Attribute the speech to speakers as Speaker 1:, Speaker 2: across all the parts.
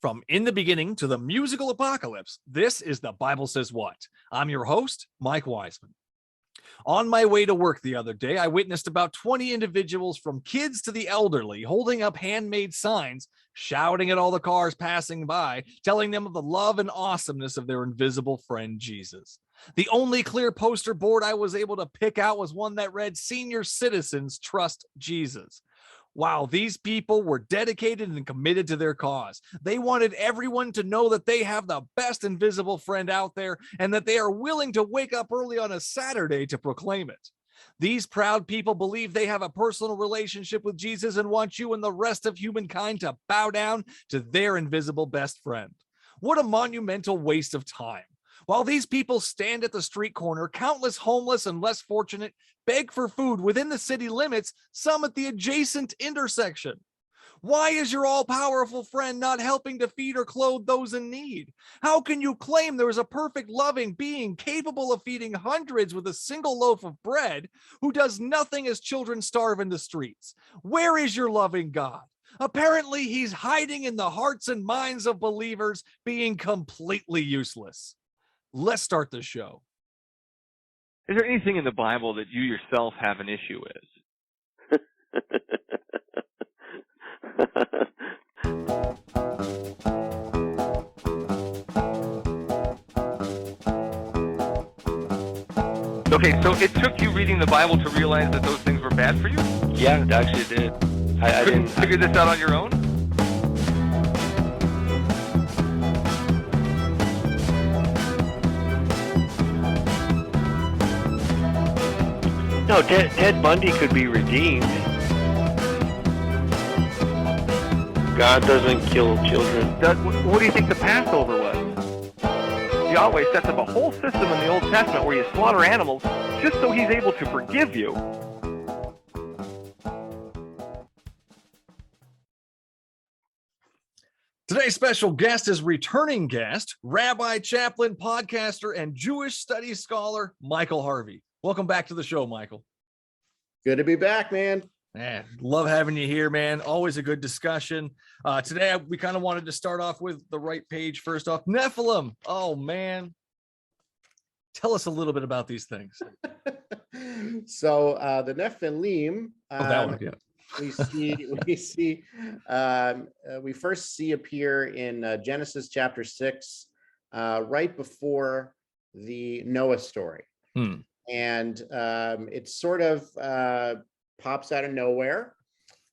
Speaker 1: From in the beginning to the musical apocalypse, this is The Bible Says What. I'm your host, Mike Wiseman. On my way to work the other day, I witnessed about 20 individuals from kids to the elderly holding up handmade signs, shouting at all the cars passing by, telling them of the love and awesomeness of their invisible friend Jesus. The only clear poster board I was able to pick out was one that read, "Senior Citizens Trust Jesus." Wow, these people were dedicated and committed to their cause. They wanted everyone to know that they have the best invisible friend out there and that they are willing to wake up early on a Saturday to proclaim it. These proud people believe they have a personal relationship with Jesus and want you and the rest of humankind to bow down to their invisible best friend. What a monumental waste of time. While these people stand at the street corner, countless homeless and less fortunate beg for food within the city limits, some at the adjacent intersection. Why is your all-powerful friend not helping to feed or clothe those in need? How can you claim there is a perfect, loving being capable of feeding hundreds with a single loaf of bread who does nothing as children starve in the streets? Where is your loving God? Apparently, he's hiding in the hearts and minds of believers, being completely useless. Let's start the show.
Speaker 2: Is there anything in the Bible that you yourself have an issue with? Okay, so it took you reading the Bible to realize that those things were bad for you?
Speaker 3: Yeah, it actually did. I
Speaker 2: Couldn't
Speaker 3: didn't
Speaker 2: figure this out on your own?
Speaker 3: No, Ted Bundy could be redeemed. God doesn't kill children.
Speaker 2: What do you think the Passover was? Yahweh sets up a whole system in the Old Testament where you slaughter animals just so he's able to forgive you.
Speaker 1: Today's special guest is returning guest, rabbi, chaplain, podcaster, and Jewish studies scholar, Michael Harvey. Welcome back to the show, Michael.
Speaker 4: Good to be back, man.
Speaker 1: Man, love having you here, man. Always a good discussion. Today, we kind of wanted to start off with the right page first off. Nephilim. Oh, man. Tell us a little bit about these things.
Speaker 4: So the Nephilim,
Speaker 1: That one, yeah.
Speaker 4: we first see appear in Genesis chapter 6, right before the Noah story. And it sort of pops out of nowhere.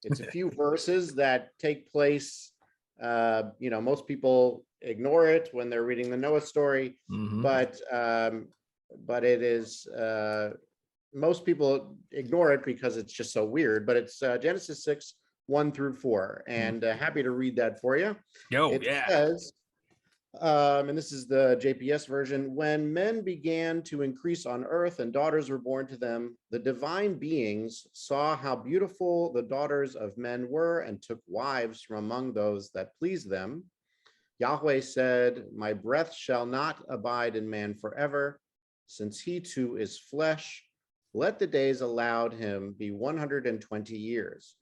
Speaker 4: It's a few verses that take place. Most people ignore it when they're reading the Noah story, but it is most people ignore it because it's just so weird. But it's Genesis 6, 1 through 4, and happy to read that for you. It says, and this is the JPS version, when men began to increase on earth and daughters were born to them, the divine beings saw how beautiful the daughters of men were and took wives from among those that pleased them. Yahweh said, my breath shall not abide in man forever, since he too is flesh. Let the days allowed him be 120 years.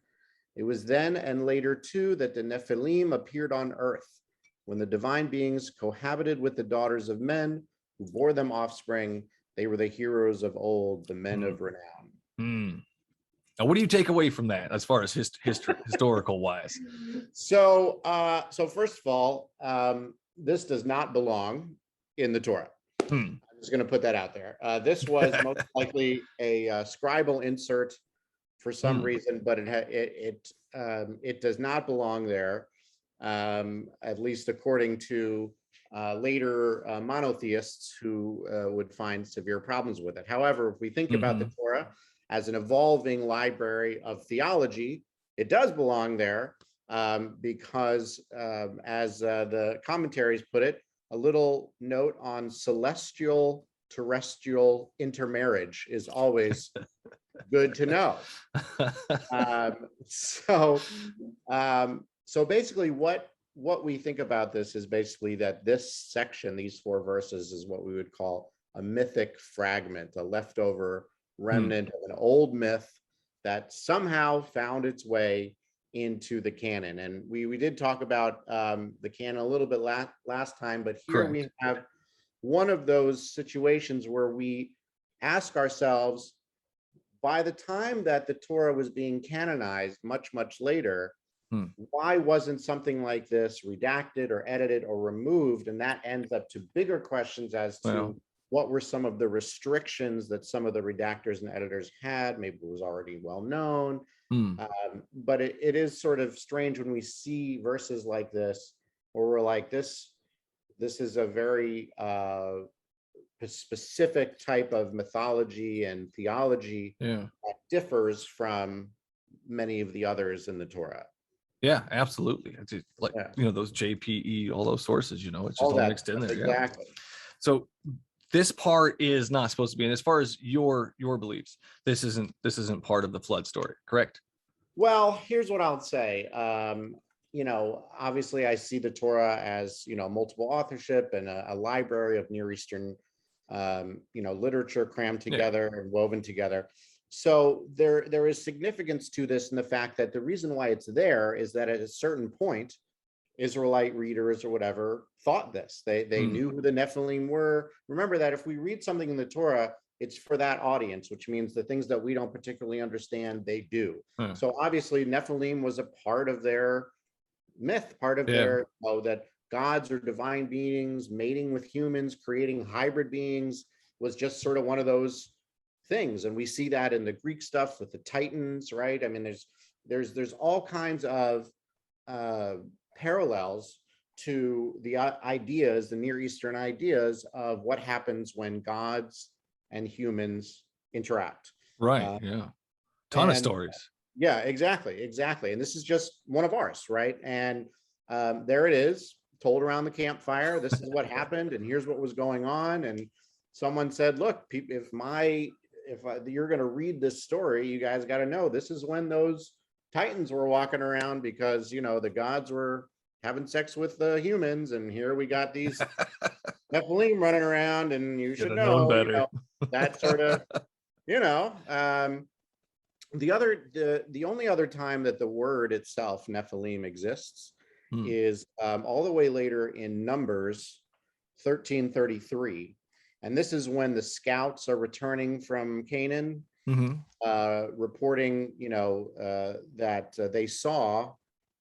Speaker 4: It was then and later too that the Nephilim appeared on earth, when the divine beings cohabited with the daughters of men who bore them offspring. They were the heroes of old, the men of renown.
Speaker 1: Now, what do you take away from that as far as historical wise?
Speaker 4: So first of all, this does not belong in the Torah. I'm just going to put that out there. This was most likely a scribal insert for some reason, but it does not belong there. At least according to later monotheists who would find severe problems with it. However, if we think about the Torah as an evolving library of theology, it does belong there because, as the commentaries put it, a little note on celestial terrestrial intermarriage is always good to know. So basically what we think about this is basically that this section, these 4 verses, is what we would call a mythic fragment, a leftover remnant of an old myth that somehow found its way into the canon. And we did talk about the canon a little bit last time, but here
Speaker 1: Correct.
Speaker 4: we have one of those situations where we ask ourselves, by the time that the Torah was being canonized much, much later, why wasn't something like this redacted or edited or removed? And that ends up to bigger questions as to what were some of the restrictions that some of the redactors and editors had. Maybe it was already well known. But it is sort of strange when we see verses like this, where we're like, this is a very specific type of mythology and theology that differs from many of the others in the Torah.
Speaker 1: Yeah, absolutely. It's just like, those JPE, all those sources, it's just all mixed in there.
Speaker 4: Exactly.
Speaker 1: Yeah. So this part is not supposed to be, and as far as your beliefs, this isn't part of the flood story, correct?
Speaker 4: Well, here's what I'll say. Obviously I see the Torah as, multiple authorship and a library of Near Eastern, literature crammed together and woven together. So there is significance to this in the fact that the reason why it's there is that at a certain point, Israelite readers or whatever thought this. They knew who the Nephilim were. Remember that if we read something in the Torah, it's for that audience, which means the things that we don't particularly understand, they do. So obviously Nephilim was a part of their myth, part of their, that gods or divine beings mating with humans, creating hybrid beings was just sort of one of those things. And we see that in the Greek stuff with the Titans, right? I mean, there's all kinds of parallels to the ideas, the Near Eastern ideas of what happens when gods and humans interact.
Speaker 1: Right. Ton of stories.
Speaker 4: Yeah, exactly. And this is just one of ours, right? And there it is, told around the campfire. This is what happened, and here's what was going on. And someone said, look, if you're going to read this story, you guys got to know this is when those Titans were walking around, because the gods were having sex with the humans, and here we got these Nephilim running around, and you should know better. That sort of the only other time that the word itself Nephilim exists is all the way later in Numbers 13:33. And this is when the scouts are returning from Canaan, reporting, that they saw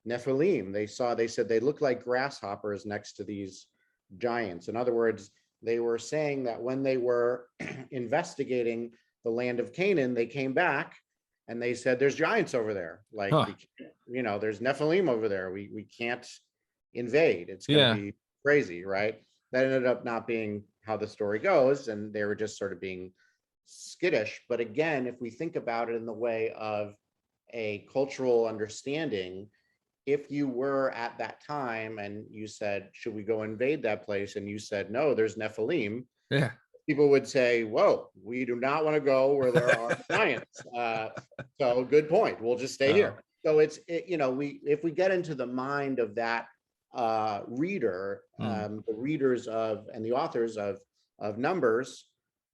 Speaker 4: Nephilim. They said they looked like grasshoppers next to these giants. In other words, they were saying that when they were investigating the land of Canaan, they came back and they said, there's giants over there. Like, there's Nephilim over there. We can't invade. It's going to be crazy, right? That ended up not being how the story goes, and they were just sort of being skittish. But again, if we think about it in the way of a cultural understanding, if you were at that time and you said, should we go invade that place? And you said, no, there's Nephilim. People would say, whoa, we do not want to go where there are giants. So good point. We'll just stay here. So if we get into the mind of that reader, the readers of and the authors of Numbers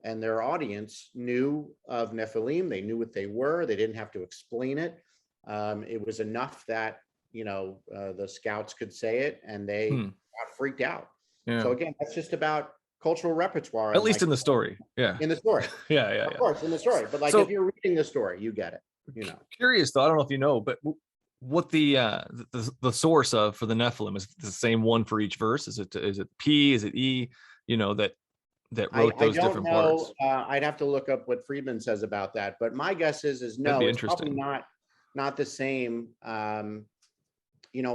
Speaker 4: and their audience knew of Nephilim. They knew what they were. They didn't have to explain it. It was enough that the scouts could say it, and they got freaked out. So again, that's just about cultural repertoire.
Speaker 1: At least in the story.
Speaker 4: In the story. Of course, in the story. But if you're reading the story, you get it.
Speaker 1: Curious though, I don't know if you know, but what the source of for the Nephilim is the same one for each verse? Is it P? Is it E? That wrote those different parts.
Speaker 4: I'd have to look up what Friedman says about that. But my guess is no, it's probably not the same.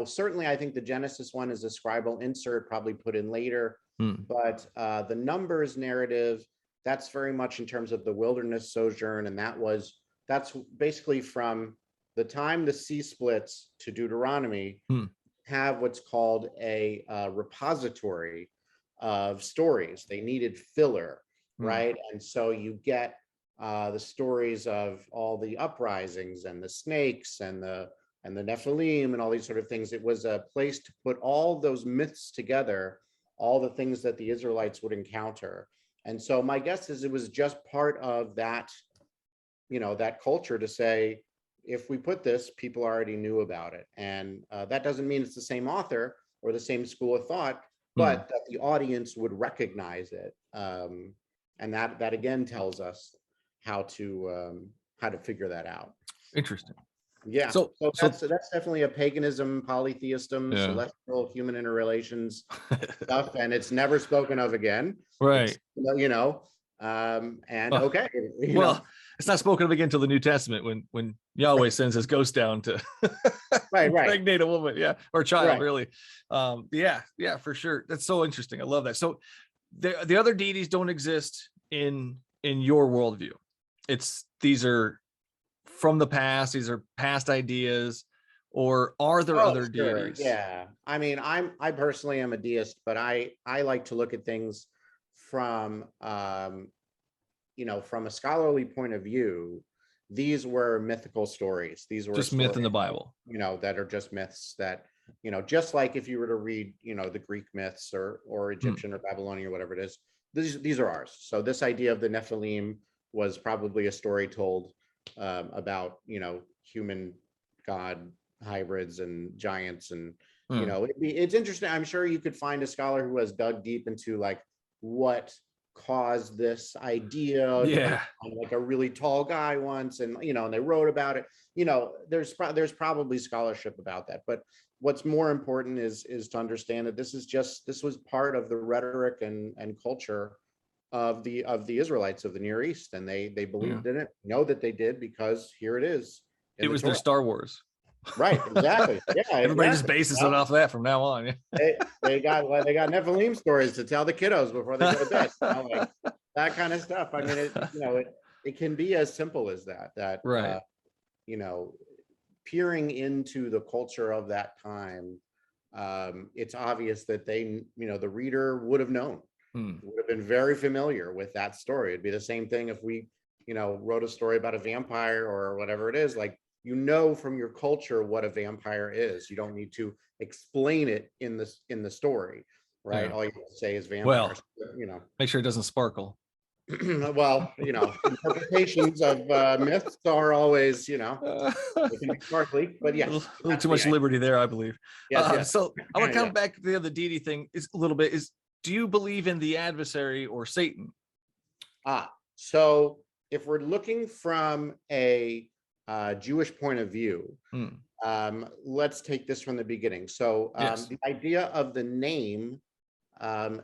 Speaker 4: Certainly I think the Genesis one is a scribal insert, probably put in later. But the Numbers narrative, that's very much in terms of the wilderness sojourn, and that's basically from the time the sea splits to Deuteronomy, have what's called a repository of stories. They needed filler, right? And so you get the stories of all the uprisings and the snakes and the Nephilim and all these sort of things. It was a place to put all those myths together, all the things that the Israelites would encounter. And so my guess is it was just part of that, that culture to say, if we put this, people already knew about it, and that doesn't mean it's the same author or the same school of thought, but that the audience would recognize it, and that again tells us how to figure that out.
Speaker 1: Interesting.
Speaker 4: Yeah. So that's definitely a paganism, polytheism, celestial human interrelations stuff, and it's never spoken of again.
Speaker 1: Right.
Speaker 4: And okay.
Speaker 1: It's not spoken of again till the New Testament when Yahweh sends his ghost down to
Speaker 4: right.
Speaker 1: impregnate a woman, or a child, really. Yeah, for sure. That's so interesting. I love that. So the other deities don't exist in your worldview. These are from the past. These are past ideas, or are there other deities?
Speaker 4: Yeah, I mean, I personally am a deist, but I like to look at things from from a scholarly point of view. These were mythical stories. These were
Speaker 1: just
Speaker 4: stories,
Speaker 1: myth in the Bible,
Speaker 4: that are just myths that, just like if you were to read, the Greek myths or Egyptian or Babylonian or whatever it is, these are ours. So this idea of the Nephilim was probably a story told about, human god hybrids and giants, and it's interesting. I'm sure you could find a scholar who has dug deep into like what caused this idea. Like a really tall guy once, and and they wrote about it. There's probably scholarship about that, but what's more important is to understand that this was part of the rhetoric and culture of the Israelites of the Near East, and they believed in it. Know that they did, because here it is.
Speaker 1: It was their Star Wars.
Speaker 4: Right, exactly. Yeah,
Speaker 1: everybody just bases it off that from now on.
Speaker 4: They got Nephilim stories to tell the kiddos before they go to bed. Like that kind of stuff. I mean, it can be as simple as that.
Speaker 1: Right.
Speaker 4: Peering into the culture of that time, it's obvious that the reader would have known, would have been very familiar with that story. It'd be the same thing if we, wrote a story about a vampire or whatever it is. Like, from your culture what a vampire is. You don't need to explain it in the story, right? All you have to say is vampire.
Speaker 1: Well, make sure it doesn't sparkle.
Speaker 4: Well, interpretations of myths are always, they can be sparkly, but yes,
Speaker 1: a little too much liberty there, I believe.
Speaker 4: Yes.
Speaker 1: So I want to come back to the other deity thing is a little bit. Do you believe in the adversary or Satan?
Speaker 4: So if we're looking from a Jewish point of view, let's take this from the beginning. So the idea of the name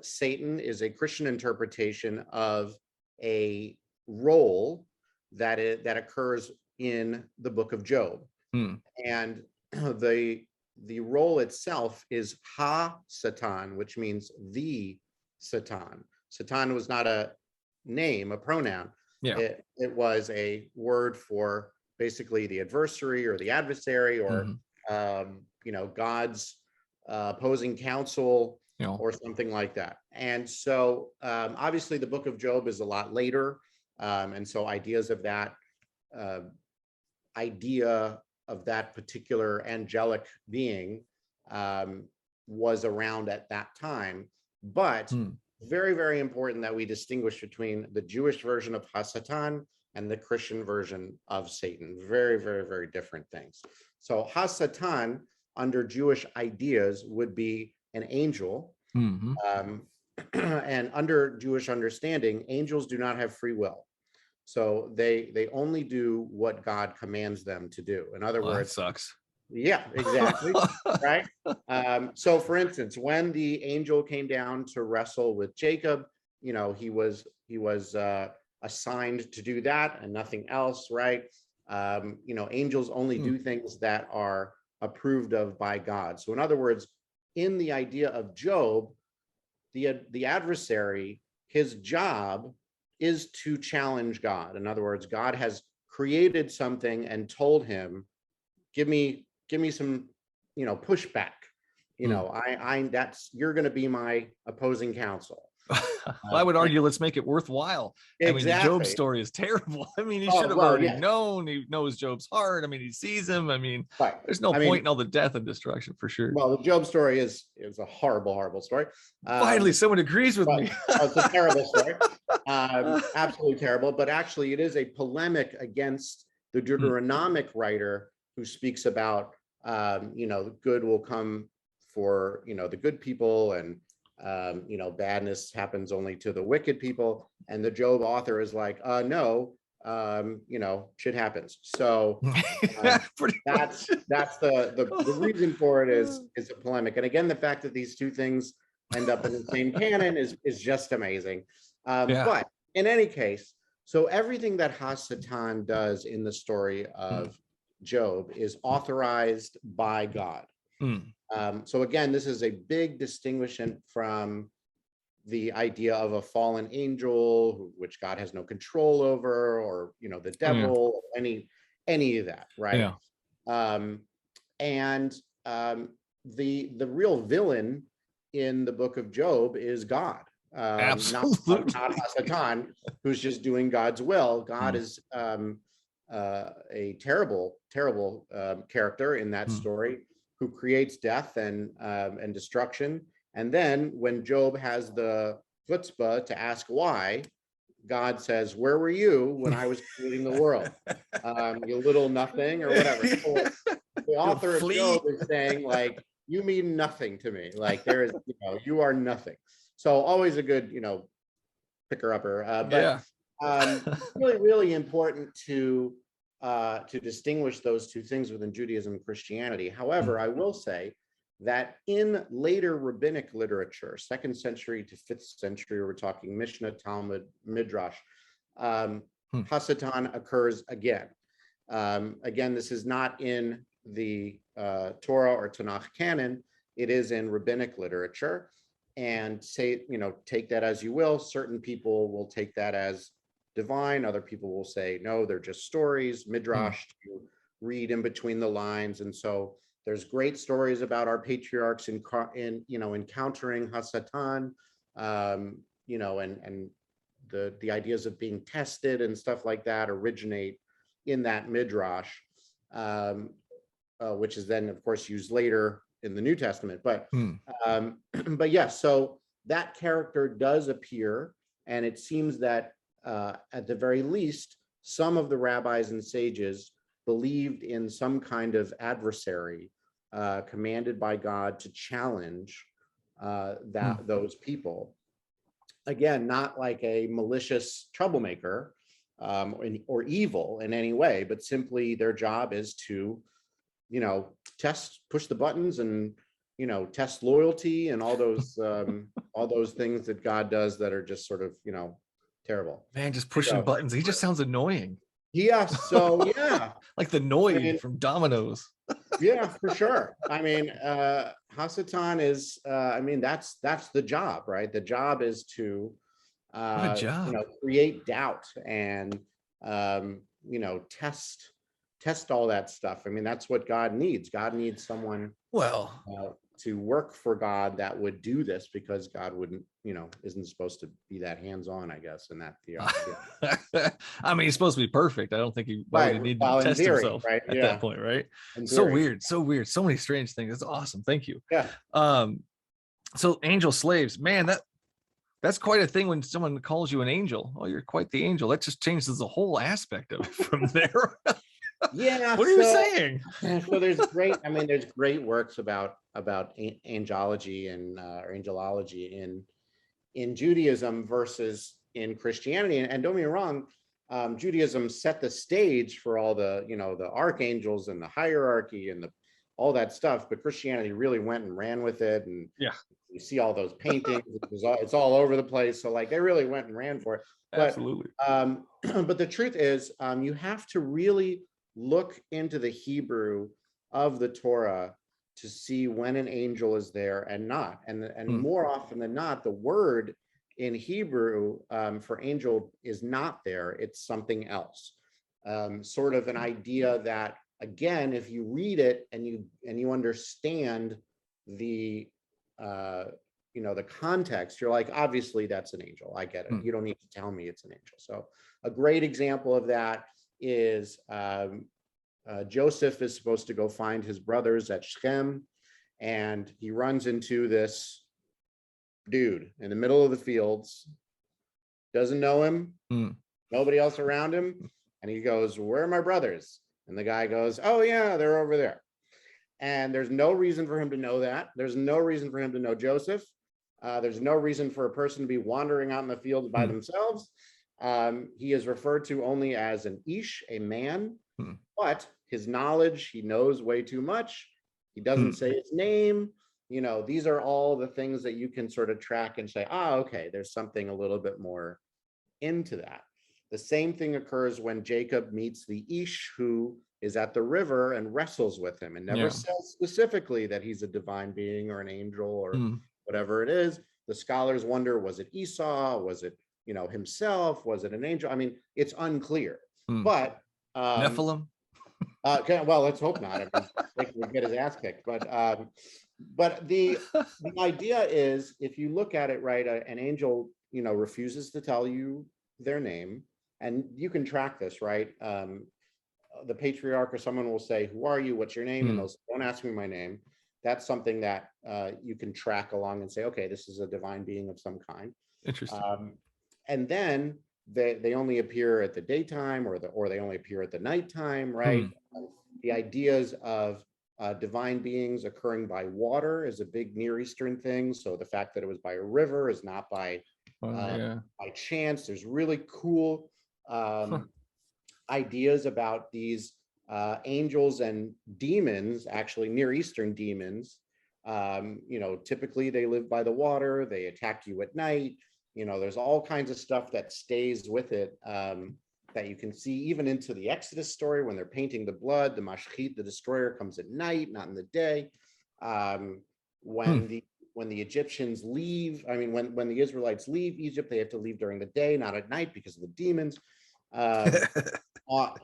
Speaker 4: Satan is a Christian interpretation of a role that occurs in the book of Job, and the role itself is Ha-Satan, which means the Satan. Satan was not a name, a pronoun. It was a word for basically the adversary or the adversary, or God's opposing counsel, or something like that. And so obviously the book of Job is a lot later, and so ideas of that idea of that particular angelic being was around at that time. But very, very important that we distinguish between the Jewish version of Ha-Satan and the Christian version of Satan. Very, very, very different things. So Ha-Satan, under Jewish ideas, would be an angel. And under Jewish understanding, angels do not have free will. So they only do what God commands them to do. In other words,
Speaker 1: that sucks.
Speaker 4: Yeah, exactly. Right. So for instance, when the angel came down to wrestle with Jacob, he was assigned to do that and nothing else, right? Angels only do things that are approved of by God. So in other words, in the idea of Job, the adversary, his job is to challenge God. In other words, God has created something and told him, give me some, pushback. You're going to be my opposing counsel.
Speaker 1: I would argue, let's make it worthwhile.
Speaker 4: Exactly.
Speaker 1: I mean, the Job story is terrible. I mean, he should have already known. He knows Job's heart. I mean, he sees him. I mean, there's no point in all the death and destruction, for sure.
Speaker 4: Well, the Job story is a horrible, horrible story.
Speaker 1: Finally, someone agrees with me.
Speaker 4: It's a terrible story. Absolutely terrible. But actually, it is a polemic against the Deuteronomic writer who speaks about, good will come for, the good people, and, badness happens only to the wicked people. And the Job author is like, no, shit happens. So that's the reason for it is a polemic. And again, the fact that these two things end up in the same canon is just amazing. But in any case, so everything that Hasatan does in the story of Job is authorized by God. So again, this is a big distinction from the idea of a fallen angel, which God has no control over, or the devil, any of that, right? The real villain in the book of Job is God.
Speaker 1: Absolutely.
Speaker 4: Not Hasatan, who's just doing God's will. God is a terrible character in that story, who creates death and destruction. And then when Job has the chutzpah to ask why, God says, "Where were you when I was creating the world? You little nothing," or whatever. So the author of Job is saying, like, you mean nothing to me. Like, there is, you are nothing. So always a good, picker-upper. Really, really important to distinguish those two things within Judaism and Christianity. However, I will say that in later rabbinic literature, 2nd century to 5th century, we're talking Mishnah, Talmud, Midrash, Hasatan occurs again. Again, this is not in the Torah or Tanakh canon. It is in rabbinic literature. And take that as you will. Certain people will take that as divine. Other people will say, no, they're just stories, Midrash, to read in between the lines. And so there's great stories about our patriarchs encountering Hasatan, and the ideas of being tested and stuff like that originate in that Midrash, which is then, of course, used later in the New Testament. But yes, so that character does appear, and it seems that at the very least, some of the rabbis and sages believed in some kind of adversary commanded by God to challenge those people. Again, not like a malicious troublemaker or evil in any way, but simply their job is to, push the buttons and, test loyalty and all those things that God does that are just sort of, terrible.
Speaker 1: Man, just pushing buttons. He just sounds annoying.
Speaker 4: Yeah. So yeah,
Speaker 1: like the Noid from Domino's.
Speaker 4: Yeah, for sure. I mean, Hasatan is. That's the job, right? The job is to, create doubt and test all that stuff. I mean, that's what God needs. God needs someone to work for God that would do this, because God wouldn't, isn't supposed to be that hands-on, I guess, in that theology.
Speaker 1: I mean, he's supposed to be perfect. I don't think he would need to test himself at that point, right? So weird. So many strange things. That's awesome. Thank you.
Speaker 4: Yeah.
Speaker 1: So angel slaves, man, that's quite a thing when someone calls you an angel. Oh, you're quite the angel. That just changes the whole aspect of it from there.
Speaker 4: Yeah.
Speaker 1: What are you saying?
Speaker 4: So there's great works about angelology and or angelology in Judaism versus in Christianity. And don't get me wrong, Judaism set the stage for all the the archangels and the hierarchy and all that stuff, but Christianity really went and ran with it. And you see all those paintings, it's all over the place. So like they really went and ran for it. But,
Speaker 1: absolutely.
Speaker 4: But the truth is, you have to really look into the Hebrew of the Torah to see when an angel is there and not. And more often than not, the word in Hebrew for angel is not there. It's something else. Sort of an idea that, again, if you read it and you understand the the context, you're like, obviously that's an angel. I get it. You don't need to tell me it's an angel. So a great example of that is Joseph is supposed to go find his brothers at Shechem, and he runs into this dude in the middle of the fields, doesn't know him, nobody else around him, And he goes, where are my brothers? And the guy goes, oh yeah, they're over there. And there's no reason for him to know that. There's no reason for him to know Joseph. There's no reason for a person to be wandering out in the field by themselves. He is referred to only as an ish, a man, but his knowledge, he knows way too much. He doesn't say his name. You know, these are all the things that you can sort of track and say, okay, there's something a little bit more into that. The same thing occurs when Jacob meets the ish who is at the river and wrestles with him, and never says specifically that he's a divine being or an angel or whatever it is. The scholars wonder, was it Esau? Was it, you know, himself? Was it an angel? I mean, it's unclear. But
Speaker 1: Nephilim?
Speaker 4: Okay, well, let's hope not. I mean, they would get his ass kicked. But the idea is, if you look at it right, an angel, you know, refuses to tell you their name, and you can track this, right? The patriarch or someone will say, who are you? What's your name? And they'll say, don't ask me my name. That's something that you can track along and say, okay, this is a divine being of some kind.
Speaker 1: Interesting.
Speaker 4: And then they only appear at the daytime, or they only appear at the nighttime, right? The ideas of divine beings occurring by water is a big Near Eastern thing. So the fact that it was by a river is not by chance. There's really cool ideas about these angels and demons, actually Near Eastern demons. You know, typically they live by the water, they attack you at night. You know, there's all kinds of stuff that stays with it that you can see even into the Exodus story when they're painting the blood. The Mashchit, the destroyer, comes at night, not in the day. When the Egyptians leave, I mean, when the Israelites leave Egypt, they have to leave during the day, not at night, because of the demons.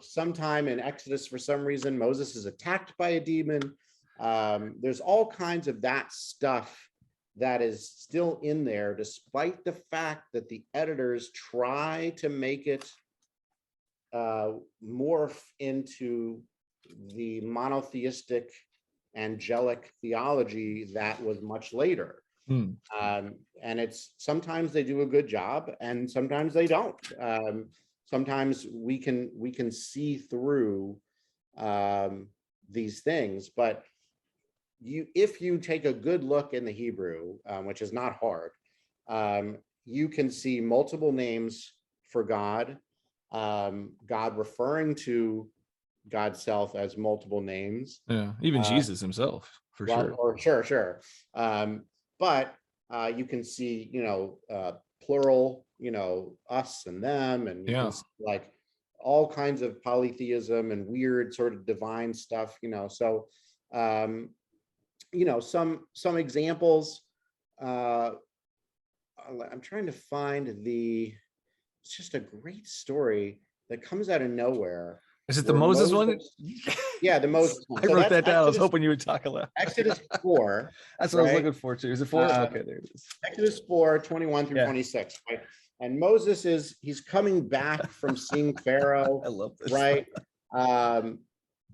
Speaker 4: Sometime in Exodus, for some reason, Moses is attacked by a demon. There's all kinds of that stuff that is still in there, despite the fact that the editors try to make it morph into the monotheistic angelic theology that was much later. And it's sometimes they do a good job and sometimes they don't. Sometimes we can see through these things, but if you take a good look in the Hebrew, which is not hard, you can see multiple names for God, God referring to God's self as multiple names.
Speaker 1: Yeah, even Jesus himself, for sure.
Speaker 4: Or sure. But you can see, you know, plural, you know, us and them, and you can see, like, all kinds of polytheism and weird sort of divine stuff, you know. So you know, some examples. I'm trying to find it's just a great story that comes out of nowhere.
Speaker 1: Is it the Moses one?
Speaker 4: Yeah, the Moses one.
Speaker 1: I wrote that down. I was hoping you would talk a lot.
Speaker 4: Exodus 4.
Speaker 1: That's what I was looking for too. Is it 4? Okay, there it is.
Speaker 4: Exodus 4, 21 through 26. Right? And Moses he's coming back from seeing Pharaoh.
Speaker 1: I love this.
Speaker 4: Right.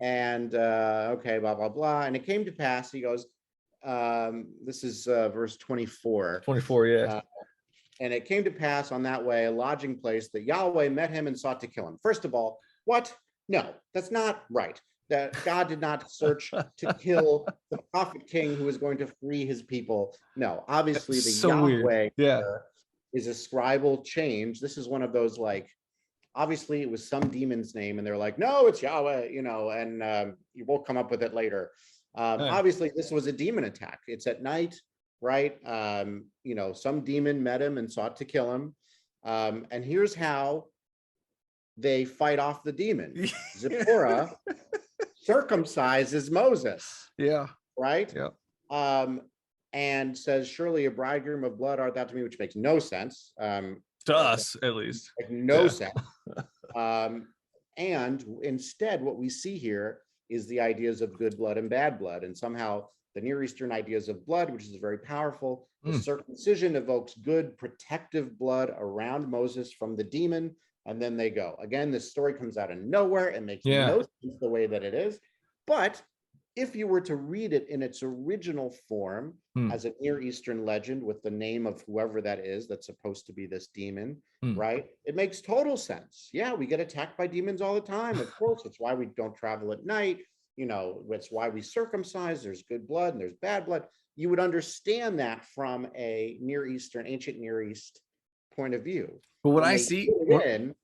Speaker 4: Okay, blah, blah, blah. And it came to pass, he goes, this is verse 24.
Speaker 1: 24, yeah.
Speaker 4: And it came to pass on that way, a lodging place, that Yahweh met him and sought to kill him. First of all, what? No, that's not right. That God did not search to kill the prophet king who was going to free his people. No, obviously the Yahweh is a scribal change. This is one of those, like, obviously it was some demon's name and they're like, no, it's Yahweh, you know, and you will come up with it later. Obviously this was a demon attack. It's at night, right? You know, some demon met him and sought to kill him. And here's how they fight off the demon. Zipporah circumcises Moses.
Speaker 1: Yeah.
Speaker 4: Right?
Speaker 1: Yeah.
Speaker 4: And says, surely a bridegroom of blood art thou to me, which makes no sense.
Speaker 1: To us, at least.
Speaker 4: Like, no sense. And instead, what we see here is the ideas of good blood and bad blood. And somehow the Near Eastern ideas of blood, which is very powerful, the circumcision evokes good protective blood around Moses from the demon. And then they go. Again, this story comes out of nowhere and makes no sense the way that it is. But if you were to read it in its original form as a Near Eastern legend with the name of whoever that is that's supposed to be this demon, right? It makes total sense. Yeah, we get attacked by demons all the time. Of course, it's why we don't travel at night. You know, it's why we circumcise. There's good blood and there's bad blood. You would understand that from a Near Eastern, ancient Near East point of view.
Speaker 1: But what
Speaker 4: When
Speaker 1: I
Speaker 4: they
Speaker 1: see,
Speaker 4: put it in,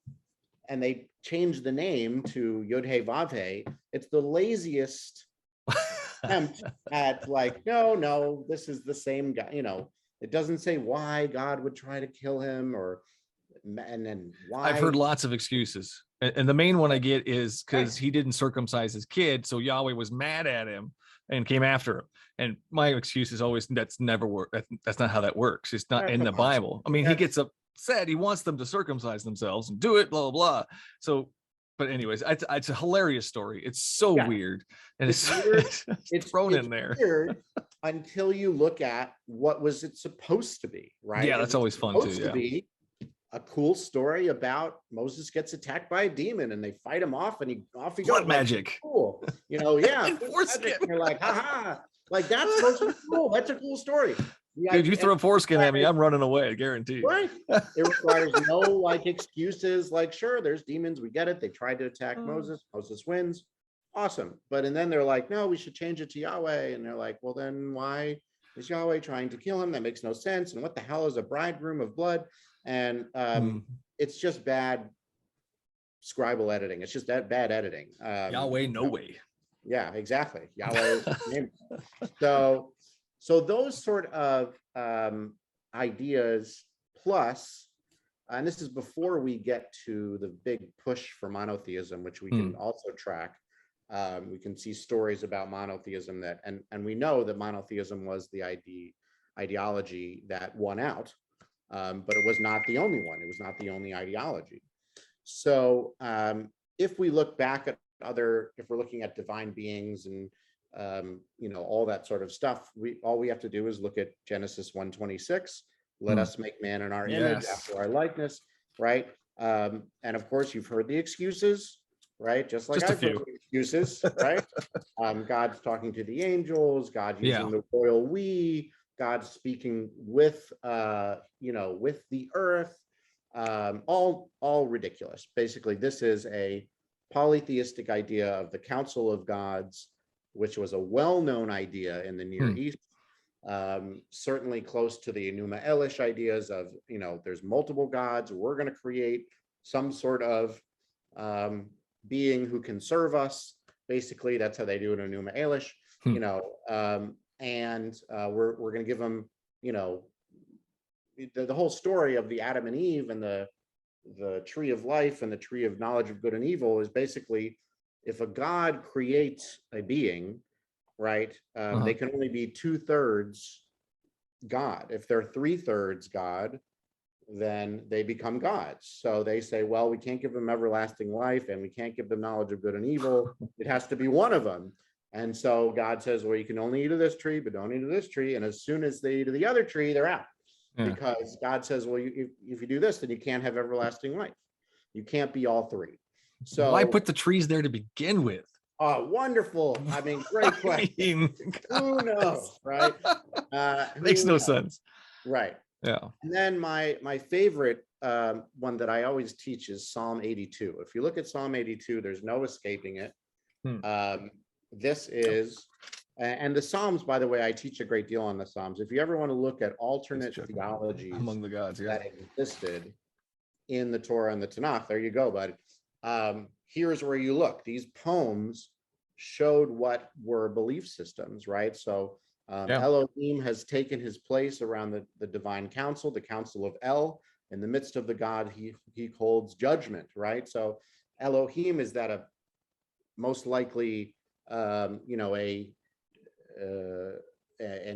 Speaker 4: and they changed the name to Yod-Heh Vav-Heh, it's the laziest attempt at like, no, this is the same guy. You know, it doesn't say why God would try to kill him and then why.
Speaker 1: I've heard lots of excuses. And the main one I get is because he didn't circumcise his kid. So Yahweh was mad at him and came after him. And my excuse is always, that's never work. That's not how that works. It's not in the Bible. I mean, he gets upset. He wants them to circumcise themselves and do it, blah, blah, blah. So, but anyways, it's a hilarious story. It's so weird. And it's weird. it's thrown in there.
Speaker 4: Weird until you look at what was it supposed to be, right?
Speaker 1: Yeah, that's always fun too.
Speaker 4: To be a cool story about Moses gets attacked by a demon and they fight him off and off he goes.
Speaker 1: Blood magic.
Speaker 4: Cool. You know, yeah. You're like, haha. Like that's supposed to be cool. That's a cool story.
Speaker 1: Dude, you throw a foreskin at me, I'm running away, I guarantee you.
Speaker 4: Right. It requires no like excuses, like, sure, there's demons, we get it. They tried to attack Moses, Moses wins. Awesome. And then they're like, no, we should change it to Yahweh. And they're like, well, then why is Yahweh trying to kill him? That makes no sense. And what the hell is a bridegroom of blood? And it's just bad scribal editing. It's just that bad editing.
Speaker 1: Yahweh, no way.
Speaker 4: Yeah, exactly. Yahweh. So those sort of ideas, plus, and this is before we get to the big push for monotheism, which we can also track. We can see stories about monotheism and we know that monotheism was the ideology that won out, but it was not the only one. It was not the only ideology. So if we look back at if we're looking at divine beings and all that sort of stuff, all we have to do is look at Genesis 1:26. Let us make man in our image, after our likeness, right? And of course, you've heard the excuses, right? Just like I've heard the excuses, right? God's talking to the angels, God using the royal we, God speaking with, with the earth, all ridiculous. Basically, this is a polytheistic idea of the council of gods, which was a well-known idea in the Near East, certainly close to the Enuma Elish ideas of, there's multiple gods. We're going to create some sort of being who can serve us. Basically, that's how they do it in Enuma Elish, and we're going to give them, the whole story of the Adam and Eve and the tree of life and the tree of knowledge of good and evil is basically, if a God creates a being, right, they can only be 2/3 God. If they're 3/3 God, then they become gods. So they say, well, we can't give them everlasting life and we can't give them knowledge of good and evil. It has to be one of them. And so God says, well, you can only eat of this tree, but don't eat of this tree. And as soon as they eat of the other tree, they're out. Because God says, well, if you do this, then you can't have everlasting life. You can't be all three. So
Speaker 1: why put the trees there to begin with?
Speaker 4: Oh, wonderful. I mean, great question. Who knows, right?
Speaker 1: Makes no sense.
Speaker 4: Right.
Speaker 1: Yeah.
Speaker 4: And then my favorite one that I always teach is Psalm 82. If you look at Psalm 82, there's no escaping it. This is, and the Psalms, by the way, I teach a great deal on the Psalms. If you ever want to look at alternate theologies
Speaker 1: among the gods
Speaker 4: that existed in the Torah and the Tanakh, there you go, bud. Here's where you look. These poems showed what were belief systems, right? So Elohim has taken his place around the divine council, the council of El. In the midst of the God, he holds judgment, right? So Elohim is that a most likely an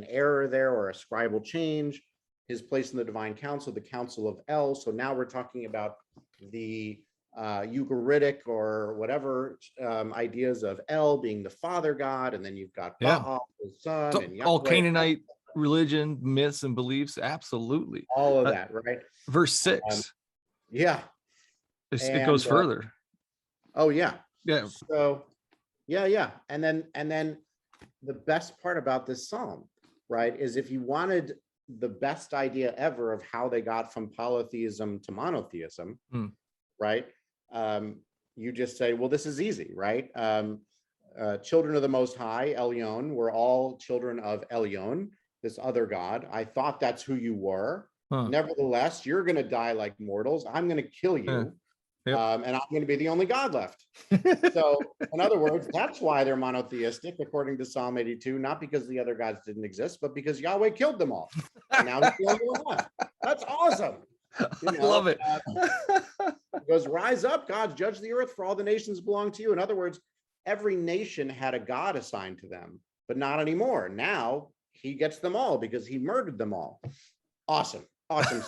Speaker 4: error there or a scribal change. His place in the divine council, the council of El. So now we're talking about the Ugaritic or whatever ideas of El being the father god, and then you've got Baal, the son,
Speaker 1: so
Speaker 4: and
Speaker 1: all
Speaker 4: Yahweh.
Speaker 1: Canaanite religion, myths, and beliefs. Absolutely,
Speaker 4: all of that, right?
Speaker 1: Verse 6. It goes further.
Speaker 4: Oh yeah.
Speaker 1: Yeah.
Speaker 4: So yeah, and then the best part about this psalm, right, is if you wanted the best idea ever of how they got from polytheism to monotheism, right? You just say, well, this is easy, right? Children of the Most High, Elyon, we're all children of Elyon, this other god. I thought that's who you were. Nevertheless, you're going to die like mortals. I'm going to kill you. And I'm going to be the only God left. So, in other words, that's why they're monotheistic, according to Psalm 82, not because the other gods didn't exist, but because Yahweh killed them all. And now he's the only one left. That's awesome.
Speaker 1: I love it.
Speaker 4: It goes, rise up, God, judge the earth, for all the nations belong to you. In other words, every nation had a God assigned to them, but not anymore. Now he gets them all because he murdered them all. Awesome. Awesome.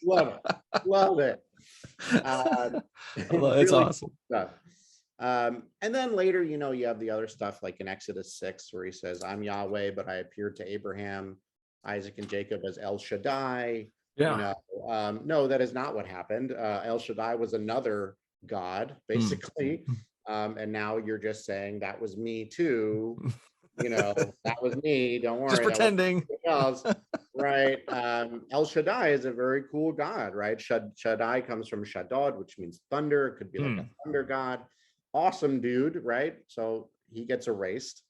Speaker 4: Love it. Love it.
Speaker 1: It's
Speaker 4: really
Speaker 1: awesome
Speaker 4: stuff. And then later, you know, you have the other stuff like in Exodus 6, where he says, I'm Yahweh, but I appeared to Abraham, Isaac, and Jacob as El Shaddai.
Speaker 1: Yeah.
Speaker 4: You know, no, that is not what happened. El Shaddai was another God, basically. And now you're just saying that was me too. You know, that was me. Don't worry.
Speaker 1: Just pretending.
Speaker 4: Right. El Shaddai is a very cool god, right? Shaddai comes from Shaddod, which means thunder. It could be like a thunder god. Awesome dude, right? So he gets erased.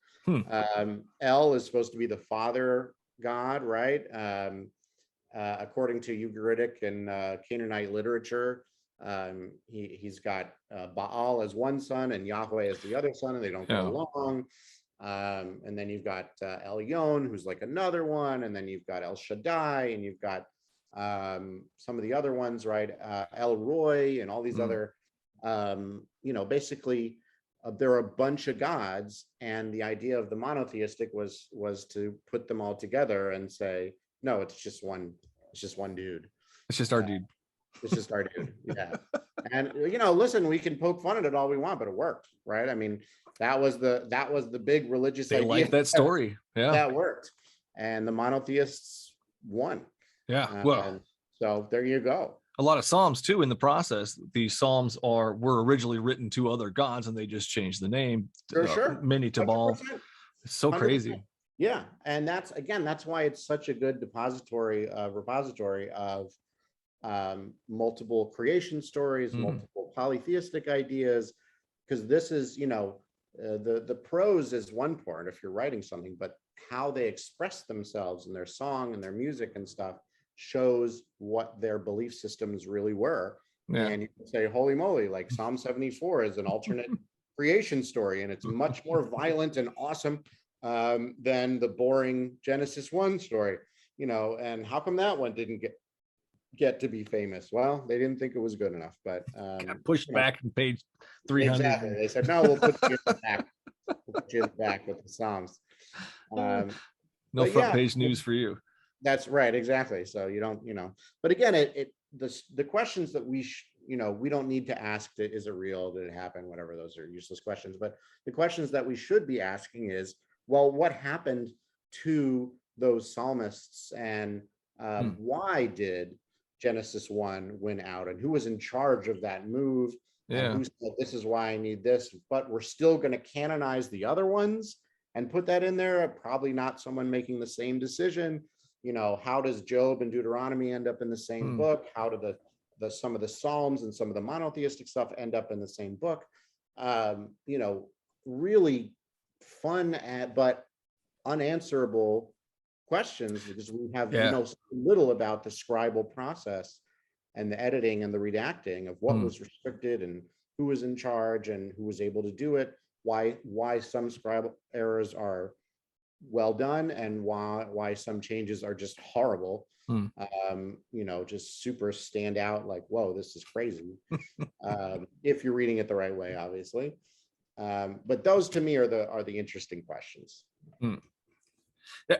Speaker 4: El is supposed to be the father god, right? According to Ugaritic and Canaanite literature, he's got Baal as one son and Yahweh as the other son, and they don't get along. And then you've got Elyon, who's like another one, and then you've got El Shaddai, and you've got some of the other ones, right? El Roy, and all these other, you know, basically there are a bunch of gods, and the idea of the monotheistic was to put them all together and say, no, it's just one dude.
Speaker 1: It's just our dude.
Speaker 4: It's just our dude. Yeah. And you know, listen, we can poke fun at it all we want, but it worked, right? I mean, that was the big religious idea.
Speaker 1: Like that story. Yeah.
Speaker 4: That worked. And the monotheists won.
Speaker 1: Yeah. Well,
Speaker 4: so there you go.
Speaker 1: A lot of Psalms too in the process. These Psalms were originally written to other gods and they just changed the name.
Speaker 4: For sure.
Speaker 1: Many to Baal. It's so 100%. Crazy.
Speaker 4: Yeah. And that's why it's such a good repository of multiple creation stories, multiple polytheistic ideas, because this is, you know, the prose is one part if you're writing something, but how they express themselves in their song and their music and stuff shows what their belief systems really were. And you can say, holy moly, like Psalm 74 is an alternate creation story, and it's much more violent and awesome than the boring Genesis 1 story, you know. And how come that one didn't get to be famous? Well, they didn't think it was good enough, but
Speaker 1: pushed back in page 300.
Speaker 4: Exactly. They said, no, we'll put you in the back. We'll put you in the back with the Psalms.
Speaker 1: No front page news for you.
Speaker 4: That's right. Exactly. So you don't, you know, but again, the questions that we don't need to ask, is it real? Did it happen? Whatever, those are useless questions. But the questions that we should be asking is, well, what happened to those psalmists, and why did Genesis 1 win out, and who was in charge of that move? And who said, this is why I need this, but we're still going to canonize the other ones and put that in there? Probably not someone making the same decision. You know, how does Job and Deuteronomy end up in the same book? How do some of the Psalms and some of the monotheistic stuff end up in the same book? You know, really fun but unanswerable questions, because we have so little about the scribal process and the editing and the redacting of what was restricted and who was in charge and who was able to do it, why some scribal errors are well done and why some changes are just horrible. You know, just super stand out, like, whoa, this is crazy. If you're reading it the right way, obviously. But those to me are the interesting questions.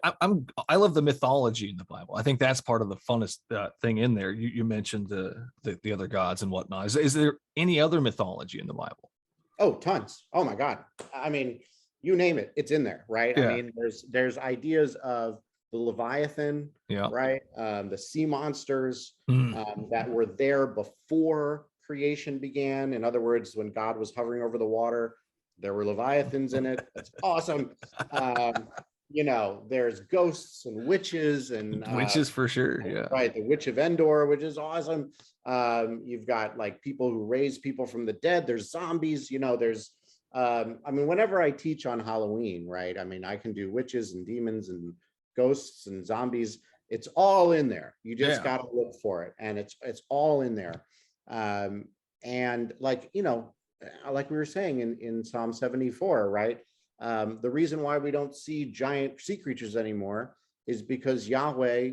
Speaker 1: I love the mythology in the Bible. I think that's part of the funnest thing in there. You mentioned the other gods and whatnot. Is there any other mythology in the Bible?
Speaker 4: Oh, tons. Oh my God. I mean, you name it, it's in there, right? I mean, there's ideas of the Leviathan, right? The sea monsters that were there before creation began. In other words, when God was hovering over the water, There were Leviathans in it. That's awesome. There's ghosts and witches and
Speaker 1: witches for sure. Yeah.
Speaker 4: Right. The Witch of Endor, which is awesome. You've got like people who raise people from the dead. There's zombies, there's whenever I teach on Halloween, right? I can do witches and demons and ghosts and zombies. It's all in there. You just got to look for it. And it's all in there. And like we were saying in Psalm 74, right? The reason why we don't see giant sea creatures anymore is because Yahweh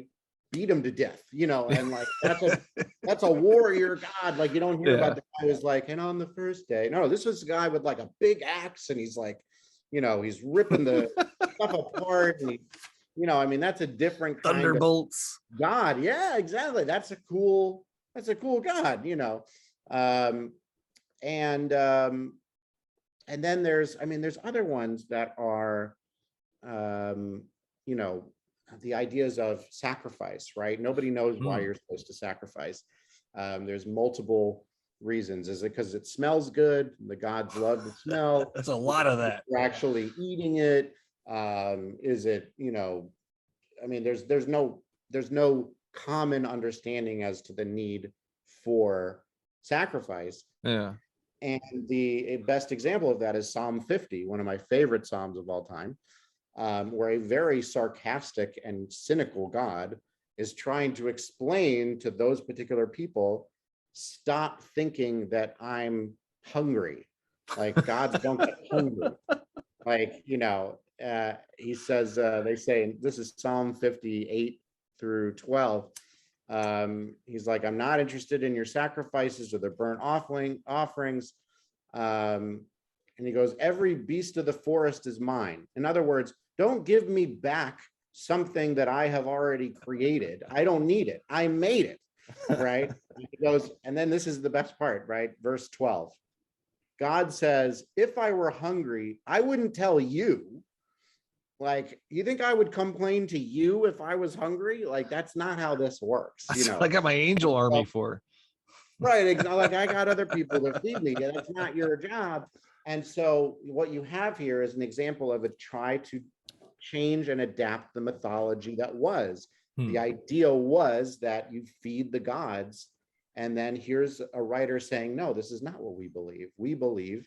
Speaker 4: beat them to death, and like that's a warrior God. Like you don't hear about the guy who's like, and on the first day. No, this was a guy with like a big axe, and he's like, he's ripping the stuff apart, and that's a different kind
Speaker 1: thunderbolts
Speaker 4: of God. Yeah, exactly. That's a cool God, and then there's other ones that are, the ideas of sacrifice, right? Nobody knows why you're supposed to sacrifice. There's multiple reasons. Is it because it smells good? The gods love the smell.
Speaker 1: That's a lot of that.
Speaker 4: You're actually eating it. Is it, there's no common understanding as to the need for sacrifice.
Speaker 1: Yeah.
Speaker 4: And the best example of that is Psalm 50, one of my favorite Psalms of all time, where a very sarcastic and cynical God is trying to explain to those particular people, stop thinking that I'm hungry. Like gods don't get hungry. Like, he says, they say, this is Psalm 58 through 12. He's like, I'm not interested in your sacrifices or the burnt offerings. And he goes, every beast of the forest is mine. In other words, don't give me back something that I have already created. I don't need it. I made it. Right. He goes, and then this is the best part, right? Verse 12. God says, if I were hungry, I wouldn't tell you. Like, you think I would complain to you if I was hungry? Like, that's not how this works.
Speaker 1: That's what I got my angel army for.
Speaker 4: Right. Like, I got other people to feed me. That's not your job. And so what you have here is an example of a try to change and adapt the mythology that was. The idea was that you feed the gods. And then here's a writer saying, no, this is not what we believe. We believe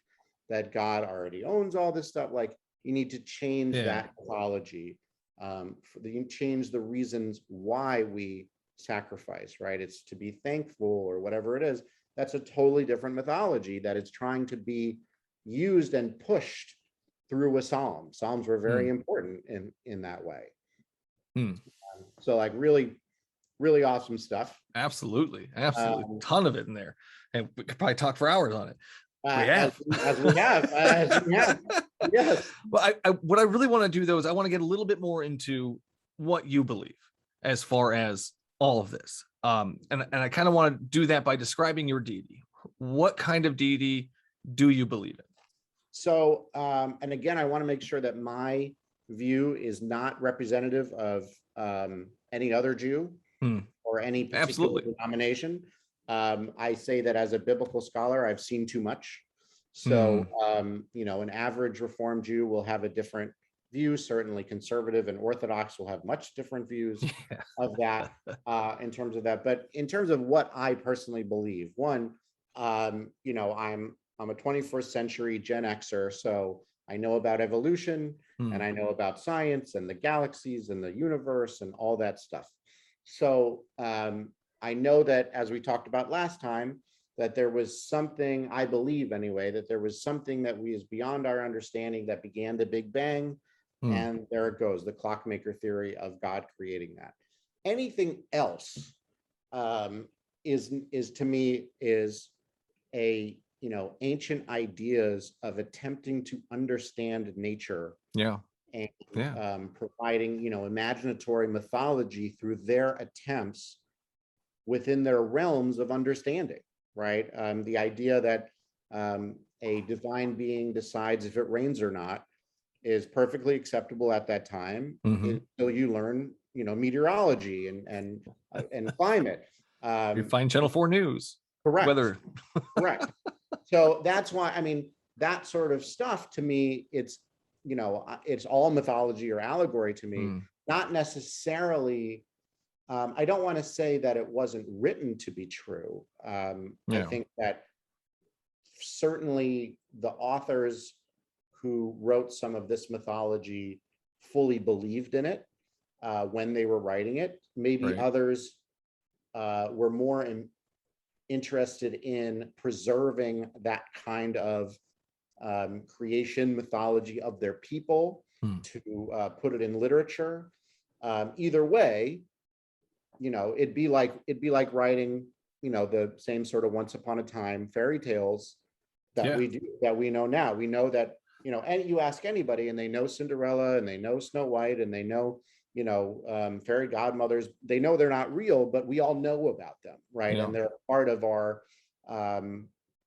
Speaker 4: that God already owns all this stuff. Like, you need to change that mythology. You change the reasons why we sacrifice, right? It's to be thankful or whatever it is. That's a totally different mythology that is trying to be used and pushed through a psalm. Psalms were very important in that way. So like really, really awesome stuff.
Speaker 1: Absolutely. Ton of it in there. And we could probably talk for hours on it.
Speaker 4: As we have. Yes.
Speaker 1: But what I really want to do though is I want to get a little bit more into what you believe as far as all of this. And I kind of want to do that by describing your deity. What kind of deity do you believe in?
Speaker 4: So, and again, I want to make sure that my view is not representative of any other Jew or any particular denomination. I say that as a biblical scholar, I've seen too much. So, an average Reformed Jew will have a different view. Certainly conservative and Orthodox will have much different views of that in terms of that. But in terms of what I personally believe, one, I'm a 21st century Gen Xer, so I know about evolution and I know about science and the galaxies and the universe and all that stuff. So I know that, as we talked about last time, that there was something, I believe anyway, that there was something that is beyond our understanding that began the Big Bang. And there it goes, the clockmaker theory of God creating that. Anything else is to me a ancient ideas of attempting to understand nature and providing imaginatory mythology through their attempts within their realms of understanding, right? The idea that a divine being decides if it rains or not is perfectly acceptable at that time until you learn meteorology and climate.
Speaker 1: You find Channel 4 News.
Speaker 4: Correct.
Speaker 1: Weather.
Speaker 4: Correct. So that's why, that sort of stuff, to me, it's, it's all mythology or allegory to me, not necessarily. I don't want to say that it wasn't written to be true. I think that certainly the authors who wrote some of this mythology fully believed in it when they were writing it. Maybe others were more interested in preserving that kind of creation mythology of their people to put it in literature. Either way, it'd be like writing, the same sort of once upon a time fairy tales that we know now. We know that, and you ask anybody and they know Cinderella and they know Snow White and they know, fairy godmothers. They know they're not real, but we all know about them, right? And they're part of our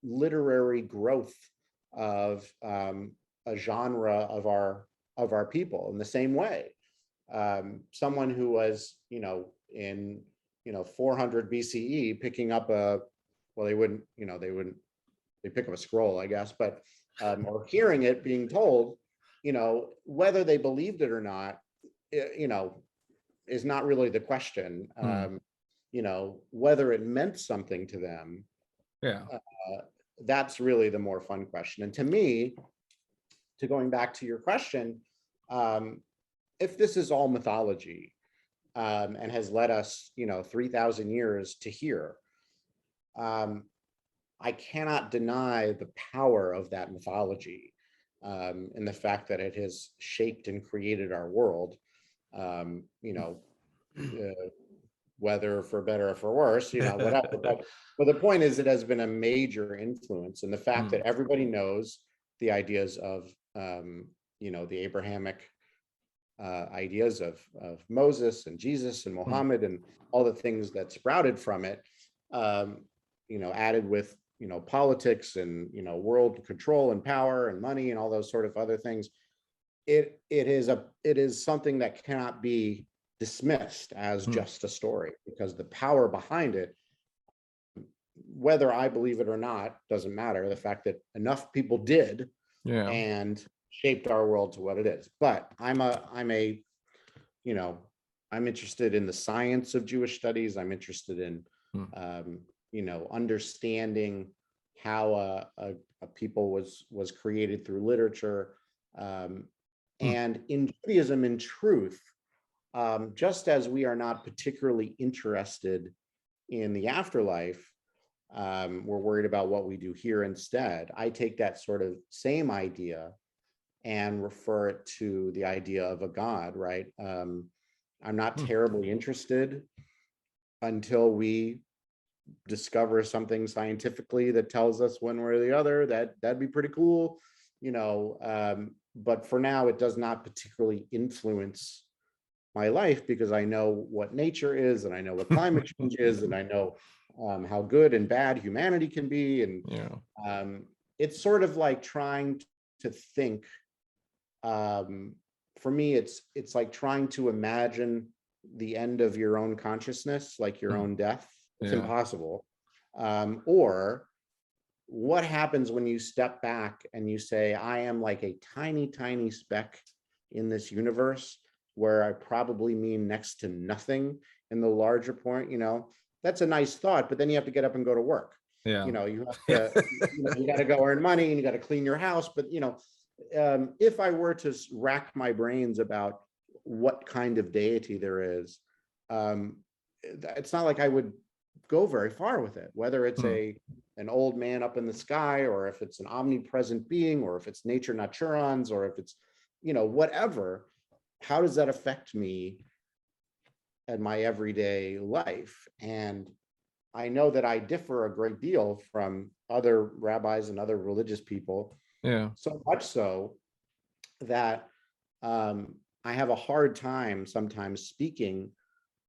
Speaker 4: literary growth of a genre of our people. In the same way, someone who was, in 400 BCE picking up they pick up a scroll, I guess, but or hearing it being told, whether they believed it or not, is not really the question. Whether it meant something to them, that's really the more fun question. And to me, going back to your question, if this is all mythology and has led us, 3,000 years to here, I cannot deny the power of that mythology and the fact that it has shaped and created our world, whether for better or for worse, whatever. But the point is, it has been a major influence. And the fact that everybody knows the ideas of, the Abrahamic ideas of Moses and Jesus and Muhammad and all the things that sprouted from it, added with, politics and, world control and power and money and all those sort of other things. It is something that cannot be dismissed as just a story, because the power behind it, whether I believe it or not, doesn't matter. The fact that enough people did and shaped our world to what it is. But I'm interested in the science of Jewish studies. I'm interested in understanding how a people was created through literature. And in Judaism, in truth, just as we are not particularly interested in the afterlife, we're worried about what we do here instead. I take that sort of same idea and refer it to the idea of a God, right? I'm not terribly interested until we discover something scientifically that tells us one way or the other. That'd be pretty cool, but for now, it does not particularly influence my life, because I know what nature is, and I know what climate change is, and I know how good and bad humanity can be. And it's sort of like trying to think, for me, it's like trying to imagine the end of your own consciousness, like your own death. It's impossible. Or what happens when you step back and you say, I am like a tiny, tiny speck in this universe, where I probably mean next to nothing in the larger point. That's a nice thought, but then you have to get up and go to work. You have to, you got to go earn money and you got to clean your house. But, if I were to rack my brains about what kind of deity there is, it's not like I would go very far with it, whether it's an old man up in the sky, or if it's an omnipresent being, or if it's nature naturans, or if it's, whatever. How does that affect me and my everyday life? And I know that I differ a great deal from other rabbis and other religious people. So much so that I have a hard time sometimes speaking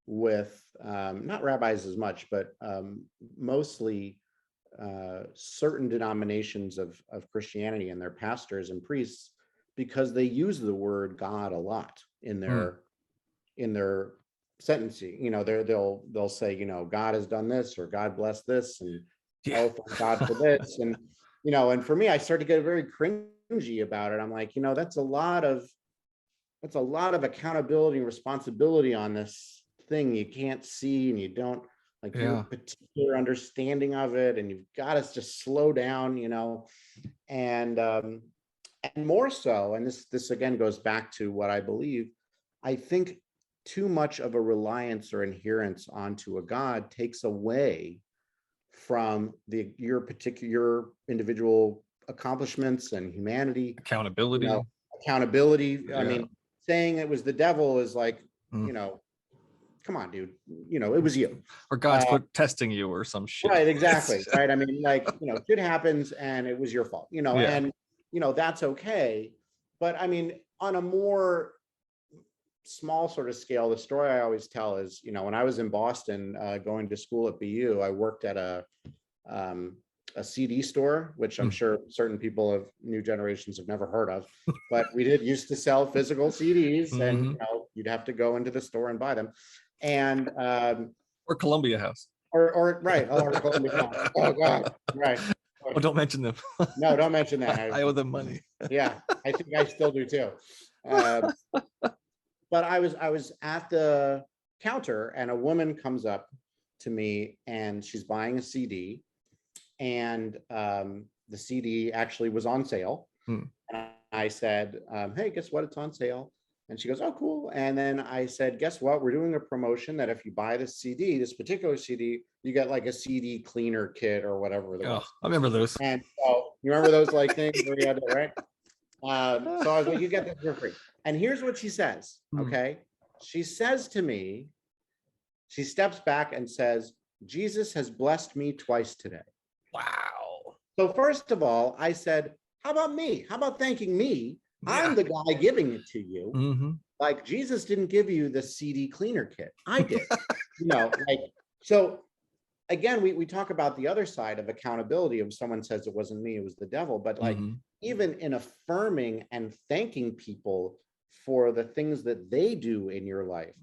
Speaker 4: with not rabbis as much, but mostly certain denominations of Christianity and their pastors and priests, because they use the word God a lot in their sentencing. They'll say, God has done this, or God bless this, and oh, thank God for this. And you know, and for me, I started to get very cringy about it. I'm like, you know, that's a lot of accountability and responsibility on this thing you can't see, and you don't like your particular understanding of it, and you've got to just slow down, you know. And more so, and this again goes back to what I believe, I think too much of a reliance or adherence onto a God takes away from your individual accomplishments and humanity,
Speaker 1: Accountability.
Speaker 4: you know, accountability. I mean, saying it was the devil is like, you know, come on, dude, you know, it was you.
Speaker 1: Or God's testing you or some shit.
Speaker 4: Right, exactly. Right. I mean, like, you know, shit happens and it was your fault, you know, and, you know, that's okay. But I mean, on a more small sort of scale, the story I always tell is, you know, when I was in Boston, going to school at BU, I worked at a CD store, which I'm sure certain people of new generations have never heard of, but we used to sell physical CDs, and you know, you'd have to go into the store and buy them. And
Speaker 1: or Columbia House.
Speaker 4: Or Columbia House. Oh God, right.
Speaker 1: Oh, don't mention them.
Speaker 4: No, don't mention that.
Speaker 1: I owe them money.
Speaker 4: Yeah, I think I still do too. But I was at the counter, and a woman comes up to me, and she's buying a CD, and the CD actually was on sale. And I said, hey, guess what? It's on sale. And she goes, oh, cool. And then I said, guess what? We're doing a promotion that if you buy this particular CD, you get like a CD cleaner kit or whatever.
Speaker 1: Oh, I remember those.
Speaker 4: And so you remember those like things where you had to, right? So I was like, you get this for free. And here's what she says, okay? She says to me, she steps back and says, Jesus has blessed me twice today.
Speaker 1: Wow.
Speaker 4: So first of all, I said, how about me? How about thanking me? I'm the guy giving it to you. Like, Jesus didn't give you the CD cleaner kit. I did. You know, like, so again, we talk about the other side of accountability. If someone says it wasn't me, it was the devil. But like, even in affirming and thanking people for the things that they do in your life,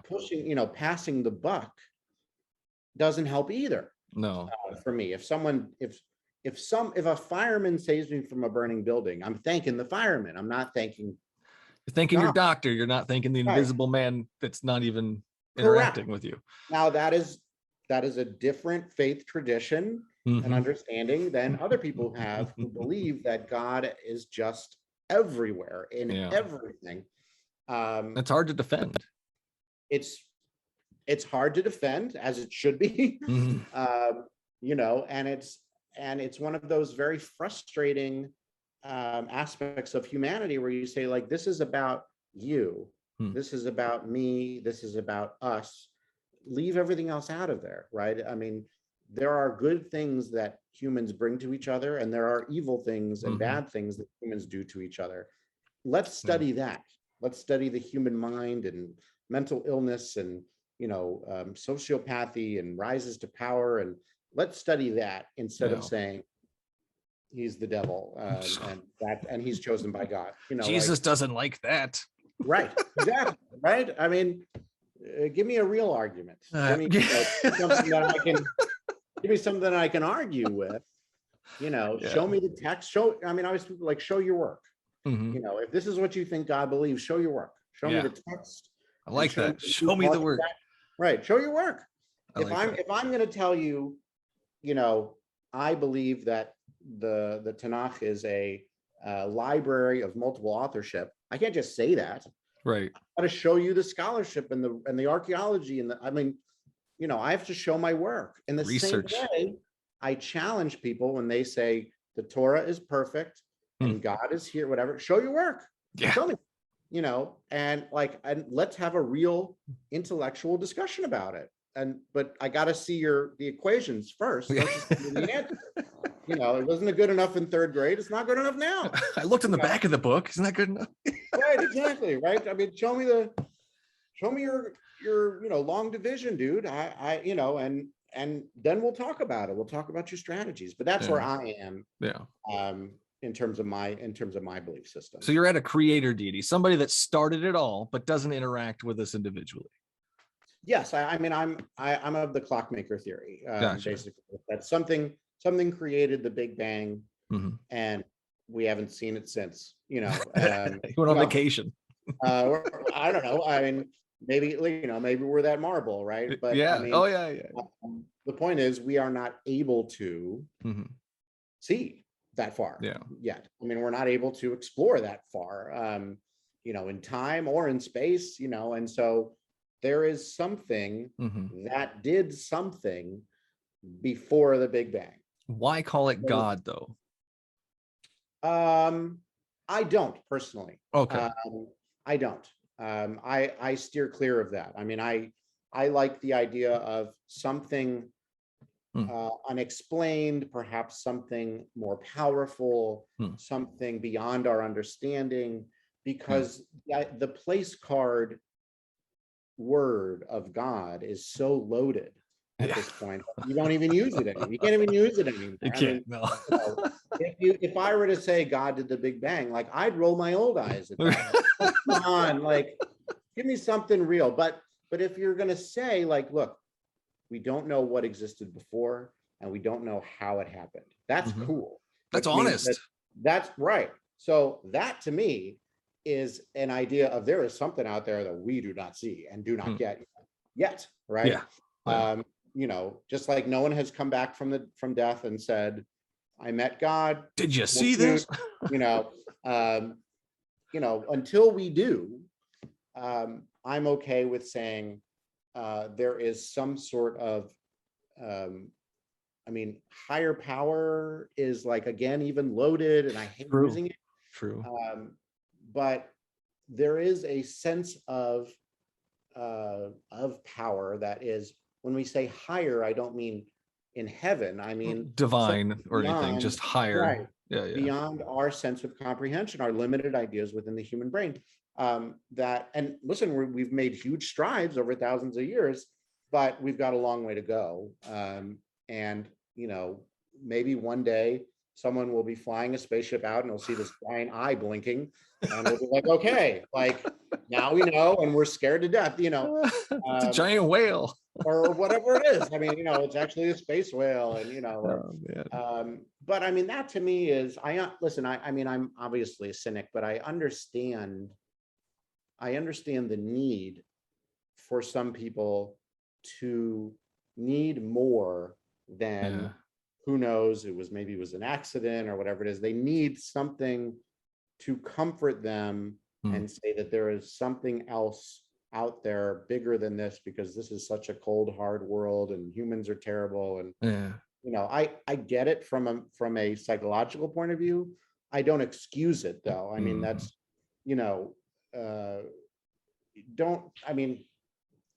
Speaker 4: pushing, you know, passing the buck doesn't help either.
Speaker 1: No.
Speaker 4: For me, if a fireman saves me from a burning building, I'm thanking the fireman. I'm not thanking.
Speaker 1: You're thanking your doctor. You're not thanking the invisible man that's not even interacting with you.
Speaker 4: Now that is a different faith tradition and understanding than other people have, who believe that God is just everywhere in everything.
Speaker 1: It's hard to defend.
Speaker 4: It's hard to defend, as it should be. You know, and it's one of those very frustrating aspects of humanity where you say, like, this is about you, this is about me, this is about us. Leave everything else out of there, right? I mean, there are good things that humans bring to each other, and there are evil things and bad things that humans do to each other. Let's study that. Let's study the human mind and mental illness and, you know, sociopathy and rises to power, and let's study that instead of saying he's the devil and he's chosen by God. You know,
Speaker 1: Jesus doesn't like that.
Speaker 4: Right. Exactly. Right. I mean, give me a real argument. Give me something that I can. Give me something I can argue with. You know, show me the text. I mean, I always like, show your work. You know, if this is what you think God believes, show your work. Show me the text.
Speaker 1: I like that. Show me the work.
Speaker 4: Right. Show your work. If I'm going to tell you, you know, I believe that the Tanakh is a library of multiple authorship, I can't just say that.
Speaker 1: Right.
Speaker 4: I got to show you the scholarship and the archaeology and I mean, you know, I have to show my work. In the
Speaker 1: research.
Speaker 4: Same way, I challenge people when they say the Torah is perfect and God is here, whatever. Show your work.
Speaker 1: Yeah.
Speaker 4: Show me. You know, and let's have a real intellectual discussion about it. But I got to see the equations first. Don't just give me the answer. You know, it wasn't good enough in third grade. It's not good enough now.
Speaker 1: I looked in the back of the book. Isn't that good enough?
Speaker 4: Right, exactly. Right. I mean, show me your you know, long division, dude. I you know, and then we'll talk about it. We'll talk about your strategies. But that's where I am. Yeah. In terms of my belief system.
Speaker 1: So you're at a creator deity, somebody that started it all, but doesn't interact with us individually.
Speaker 4: Yes, I mean, I'm of the clockmaker theory.
Speaker 1: Gotcha.
Speaker 4: Basically, that something created the Big Bang, and we haven't seen it since.
Speaker 1: He went on vacation.
Speaker 4: I don't know. I mean, maybe maybe we're that marble, right? But
Speaker 1: yeah.
Speaker 4: I mean, the point is, we are not able to see that far yet. I mean, we're not able to explore that far, in time or in space, and so there is something that did something before the Big Bang.
Speaker 1: Why call it God, though?
Speaker 4: I don't personally.
Speaker 1: Okay.
Speaker 4: I don't. I steer clear of that. I mean, I like the idea of something unexplained, perhaps something more powerful, something beyond our understanding, because the place card word of God is so loaded at this point. You don't even use it anymore. You can't even use it anymore.
Speaker 1: You can't. No.
Speaker 4: If I were to say God did the Big Bang, like, I'd roll my old eyes at that. Come on, like, give me something real. But if you're going to say, like, look, we don't know what existed before and we don't know how it happened, that's cool.
Speaker 1: That's honest.
Speaker 4: That's right. So that, to me, is an idea of there is something out there that we do not see and do not get yet, right?
Speaker 1: Yeah.
Speaker 4: Just like no one has come back from death and said, I met God.
Speaker 1: Did you see this?
Speaker 4: Until we do, I'm okay with saying there is some sort of, higher power is, like, again, even loaded, and I hate using it.
Speaker 1: True.
Speaker 4: But there is a sense of power that is, when we say higher, I don't mean in heaven. I mean
Speaker 1: divine or
Speaker 4: beyond,
Speaker 1: anything, just higher.
Speaker 4: Right,
Speaker 1: yeah.
Speaker 4: Beyond our sense of comprehension, our limited ideas within the human brain. And listen, we've made huge strides over thousands of years, but we've got a long way to go. And maybe one day someone will be flying a spaceship out and they'll see this giant eye blinking, and we'll be like, okay, like, now we know, and we're scared to death,
Speaker 1: It's a giant whale.
Speaker 4: or whatever it is. I mean, it's actually a space whale, and but I mean, that to me is, I mean, I'm obviously a cynic, but I understand the need for some people to need more than who knows, maybe it was an accident or whatever it is. They need something to comfort them and say that there is something else out there bigger than this, because this is such a cold, hard world and humans are terrible. And I get it from a psychological point of view. I don't excuse it, though. I mean, that's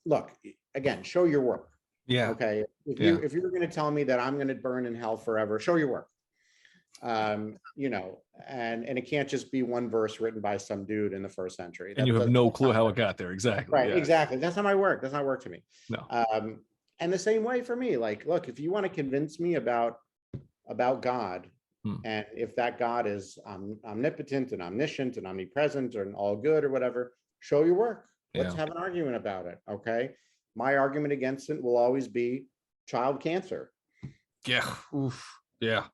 Speaker 4: look, again, show your work.
Speaker 1: Yeah.
Speaker 4: Okay. If you're going to tell me that I'm going to burn in hell forever, show your work. And it can't just be one verse written by some dude in the 1st century.
Speaker 1: And you have no clue how it got there. Exactly.
Speaker 4: Right. Yeah. Exactly. That's not my work. That's not work to me.
Speaker 1: No.
Speaker 4: And the same way for me, like, look, if you want to convince me about God, and if that God is omnipotent and omniscient and omnipresent and all good or whatever, show your work. Let's have an argument about it. Okay. My argument against it will always be child cancer.
Speaker 1: Yeah. Oof. Yeah.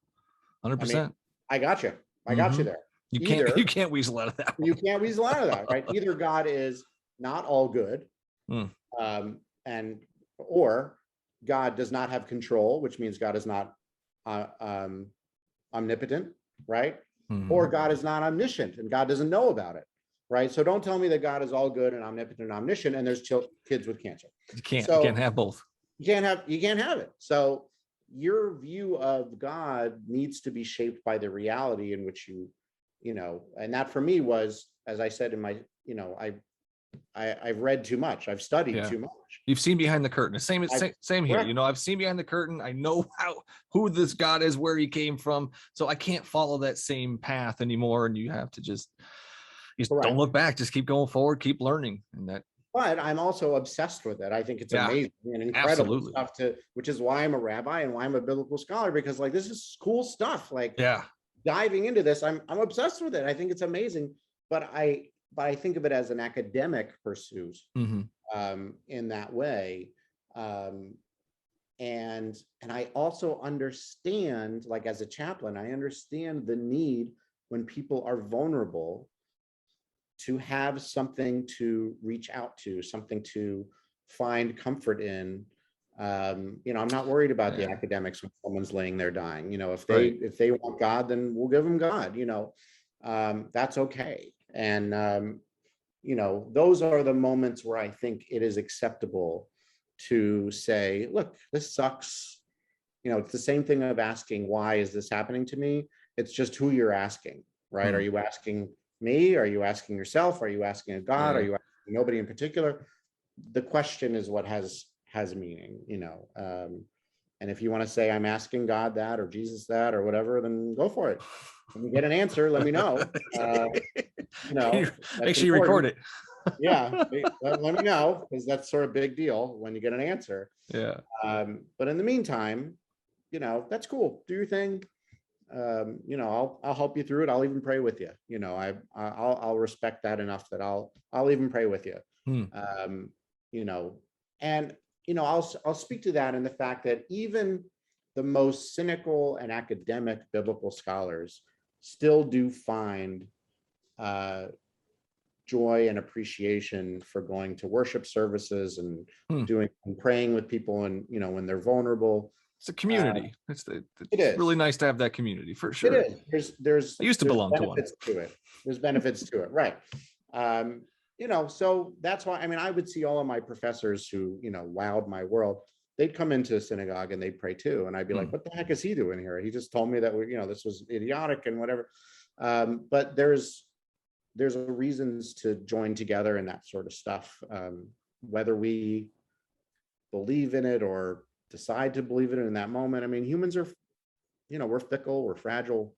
Speaker 1: 100%.
Speaker 4: I got you. I got you there.
Speaker 1: You can't weasel out of that.
Speaker 4: You can't weasel out of that, right? Either God is not all good, or God does not have control, which means God is not omnipotent, right? Or God is not omniscient and God doesn't know about it, right? So don't tell me that God is all good and omnipotent and omniscient and there's kids with cancer.
Speaker 1: You can't have both.
Speaker 4: You can't have it. So your view of God needs to be shaped by the reality in which and that for me was, as I said in my, I've read too much. I've studied too much.
Speaker 1: You've seen behind the curtain. Same here. I've seen behind the curtain. I know who this God is, where he came from. So I can't follow that same path anymore. And you have to just don't look back. Just keep going forward, keep learning.
Speaker 4: But I'm also obsessed with it. I think it's amazing and incredible stuff which is why I'm a rabbi and why I'm a biblical scholar, because, like, this is cool stuff. Like, diving into this, I'm obsessed with it. I think it's amazing. But I think of it as an academic pursuit in that way. and I also understand, like as a chaplain, I understand the need when people are vulnerable to have something to reach out to, something to find comfort in. You know, I'm not worried about the academics when someone's laying there dying. You know, if they want God, then we'll give them God. You know, that's okay. And you know, those are the moments where I think it is acceptable to say, look, this sucks. You know, it's the same thing of asking, why is this happening to me? It's just who you're asking, right? Are you asking me? Are you asking yourself? Are you asking a God? Are you asking nobody in particular? The question is what has meaning, you know. And if you want to say, I'm asking God that, or Jesus that, or whatever, then go for it. When you get an answer, let me know. You know,
Speaker 1: make sure you record it.
Speaker 4: Yeah, let me know, because that's sort of a big deal when you get an answer.
Speaker 1: Yeah.
Speaker 4: But in the meantime, you know, that's cool. Do your thing. You know, I'll help you through it. I'll even pray with you. You know, I'll respect that enough that I'll even pray with you. You know, and you know, I'll speak to that in the fact that even the most cynical and academic biblical scholars still do find joy and appreciation for going to worship services and doing and praying with people, and you know, when they're vulnerable.
Speaker 1: It's a community. It's
Speaker 4: is
Speaker 1: really nice to have that community, for sure.
Speaker 4: It is. I used to
Speaker 1: belong to one.
Speaker 4: There's benefits to it, right? You know, so that's why, I mean, I would see all of my professors who, you know, wowed my world. They'd come into a synagogue and they'd pray too, and I'd be like, what the heck is he doing here? He just told me that you know, this was idiotic and whatever. But there's reasons to join together and that sort of stuff, whether we believe in it or decide to believe in it in that moment. I mean, humans are, you know, we're fickle, we're fragile.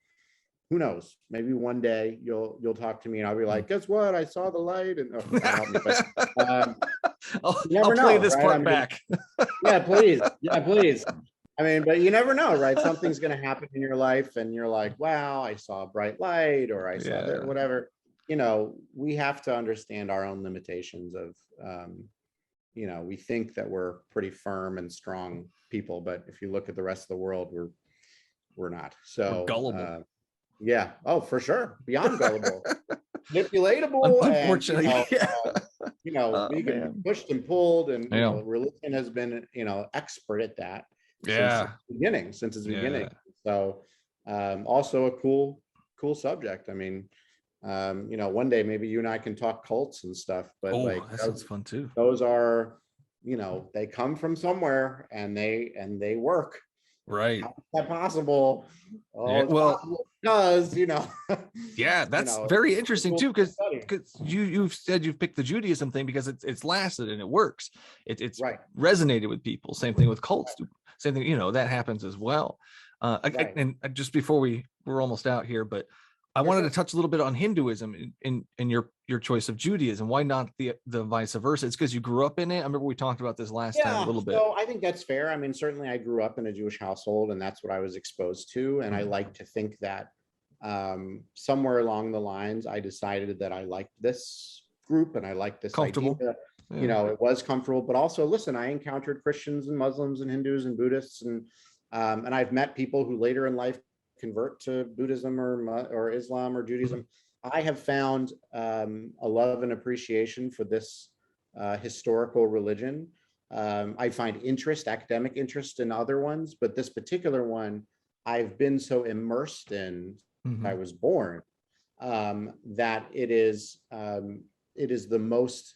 Speaker 4: Who knows? Maybe one day you'll talk to me and I'll be like, guess what? I saw the light. And
Speaker 1: I'll play this part back.
Speaker 4: Yeah, please. Yeah, please. I mean, but you never know, right? Something's going to happen in your life and you're like, wow, I saw a bright light, or I saw that, whatever. You know, we have to understand our own limitations of, you know, we think that we're pretty firm and strong people, but if you look at the rest of the world, we're not. So
Speaker 1: we're gullible.
Speaker 4: Yeah. Oh, for sure. Beyond gullible. Manipulatable.
Speaker 1: Unfortunately.
Speaker 4: And, you know, we can be pushed and pulled, and you know, religion has been, you know, expert at that since its beginning. So also a cool subject. I mean, you know, one day maybe you and I can talk cults and stuff, but
Speaker 1: that sounds fun too.
Speaker 4: Those are, you know, they come from somewhere and they work.
Speaker 1: Right.
Speaker 4: How is that possible?
Speaker 1: Oh, well,
Speaker 4: possible because, you know.
Speaker 1: Yeah, that's very interesting too, because you've said you've picked the Judaism thing because it's lasted and it works. It's resonated with people. Same thing with cults. Same thing, you know, that happens as well. And just before we're almost out here, but I wanted to touch a little bit on Hinduism in your choice of Judaism. Why not the vice versa? It's because you grew up in it. I remember we talked about this last time a little bit.
Speaker 4: So I think that's fair. I mean, certainly I grew up in a Jewish household and that's what I was exposed to. And I like to think that somewhere along the lines, I decided that I liked this group and I liked this idea. You know, it was comfortable, but also, listen, I encountered Christians and Muslims and Hindus and Buddhists, and I've met people who later in life convert to Buddhism or Islam or Judaism. I have found a love and appreciation for this historical religion. I find academic interest in other ones, but this particular one, I've been so immersed in since I was born, that it is the most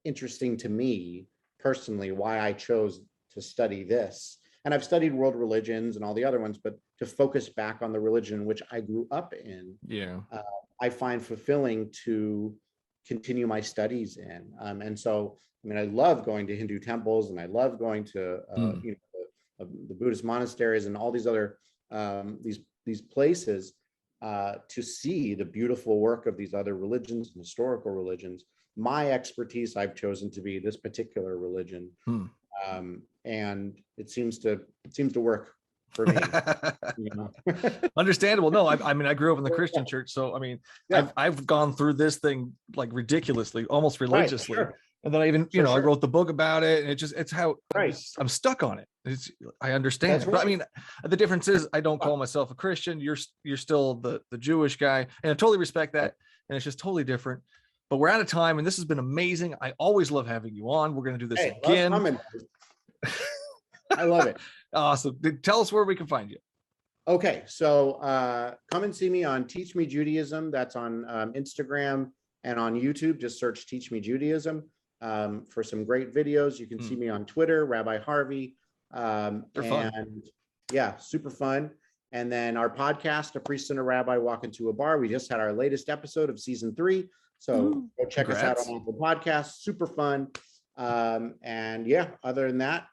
Speaker 4: interesting to me personally, why I chose to study this. And I've studied world religions and all the other ones, but to focus back on the religion which I grew up in, I find fulfilling to continue my studies in. And so, I mean, I love going to Hindu temples, and I love going to you know, the Buddhist monasteries and all these other these places to see the beautiful work of these other religions and historical religions. My expertise, I've chosen to be this particular religion. And it seems to work for me. You know?
Speaker 1: Understandable. No, I mean, I grew up in the Christian church, so I mean, I've gone through this thing like ridiculously, almost religiously.
Speaker 4: Right, sure.
Speaker 1: And then I even,
Speaker 4: So
Speaker 1: I
Speaker 4: sure.
Speaker 1: wrote the book about it, and it's how
Speaker 4: Right.
Speaker 1: I'm stuck on it. I understand
Speaker 4: That's
Speaker 1: it. But I
Speaker 4: right.
Speaker 1: mean, the difference is I don't call myself a Christian. You're still the Jewish guy, and I totally respect that. And it's just totally different. But we're out of time, and this has been amazing. I always love having you on. We're going to do this
Speaker 4: Hey,
Speaker 1: again.
Speaker 4: love coming. I love it.
Speaker 1: Awesome. Tell us where we can find you.
Speaker 4: Okay, so come and see me on Teach Me Judaism. That's on Instagram and on YouTube. Just search Teach Me Judaism for some great videos. You can see me on Twitter, Rabbi Harvey.
Speaker 1: They're fun.
Speaker 4: Yeah, super fun. And then our podcast, A Priest and a Rabbi Walk Into a Bar. We just had our latest episode of season 3. So go check us out on Apple Podcasts. Super fun. And yeah, other than that,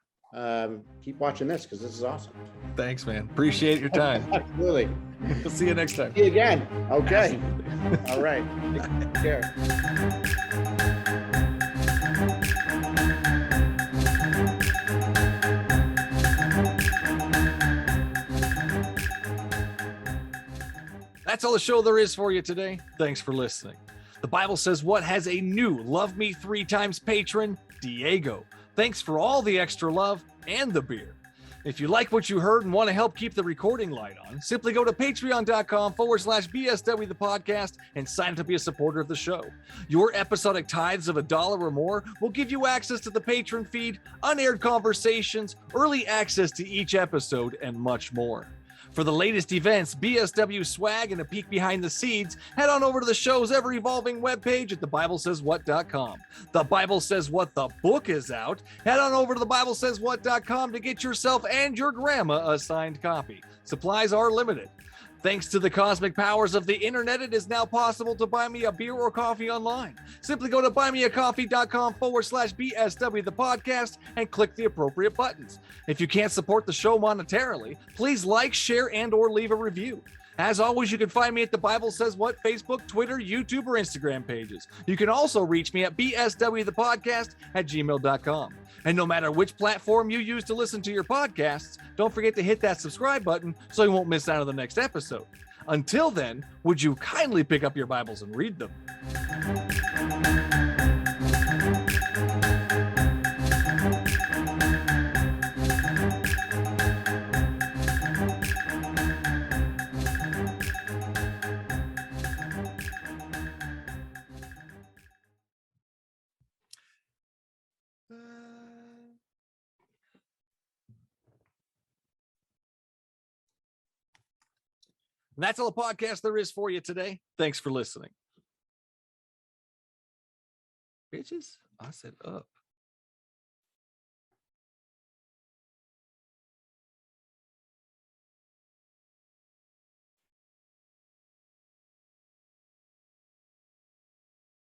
Speaker 4: keep watching this because this is awesome.
Speaker 1: Thanks, man. Appreciate your time.
Speaker 4: Absolutely.
Speaker 1: We'll see you next time.
Speaker 4: See you again. Okay. All right. Take care.
Speaker 1: That's all the show there is for you today. Thanks for listening. The Bible Says What has a new Love Me 3 Times patron, Diego. Thanks for all the extra love and the beer. If you like what you heard and want to help keep the recording light on, simply go to patreon.com/BSW the podcast and sign up to be a supporter of the show. Your episodic tithes of $1 or more will give you access to the patron feed, unaired conversations, early access to each episode, and much more. For the latest events, BSW swag, and a peek behind the scenes, head on over to the show's ever-evolving webpage at thebiblesayswhat.com. The Bible Says What the book is out. Head on over to thebiblesayswhat.com to get yourself and your grandma a signed copy. Supplies are limited. Thanks to the cosmic powers of the internet, it is now possible to buy me a beer or coffee online. Simply go to buymeacoffee.com/BSW the podcast and click the appropriate buttons. If you can't support the show monetarily, please like, share, and or leave a review. As always, you can find me at the Bible Says What Facebook, Twitter, YouTube, or Instagram pages. You can also reach me at bswthepodcast@gmail.com. And no matter which platform you use to listen to your podcasts, don't forget to hit that subscribe button so you won't miss out on the next episode. Until then, would you kindly pick up your Bibles and read them? And that's all the podcast there is for you today. Thanks for listening. Bitches, I said up.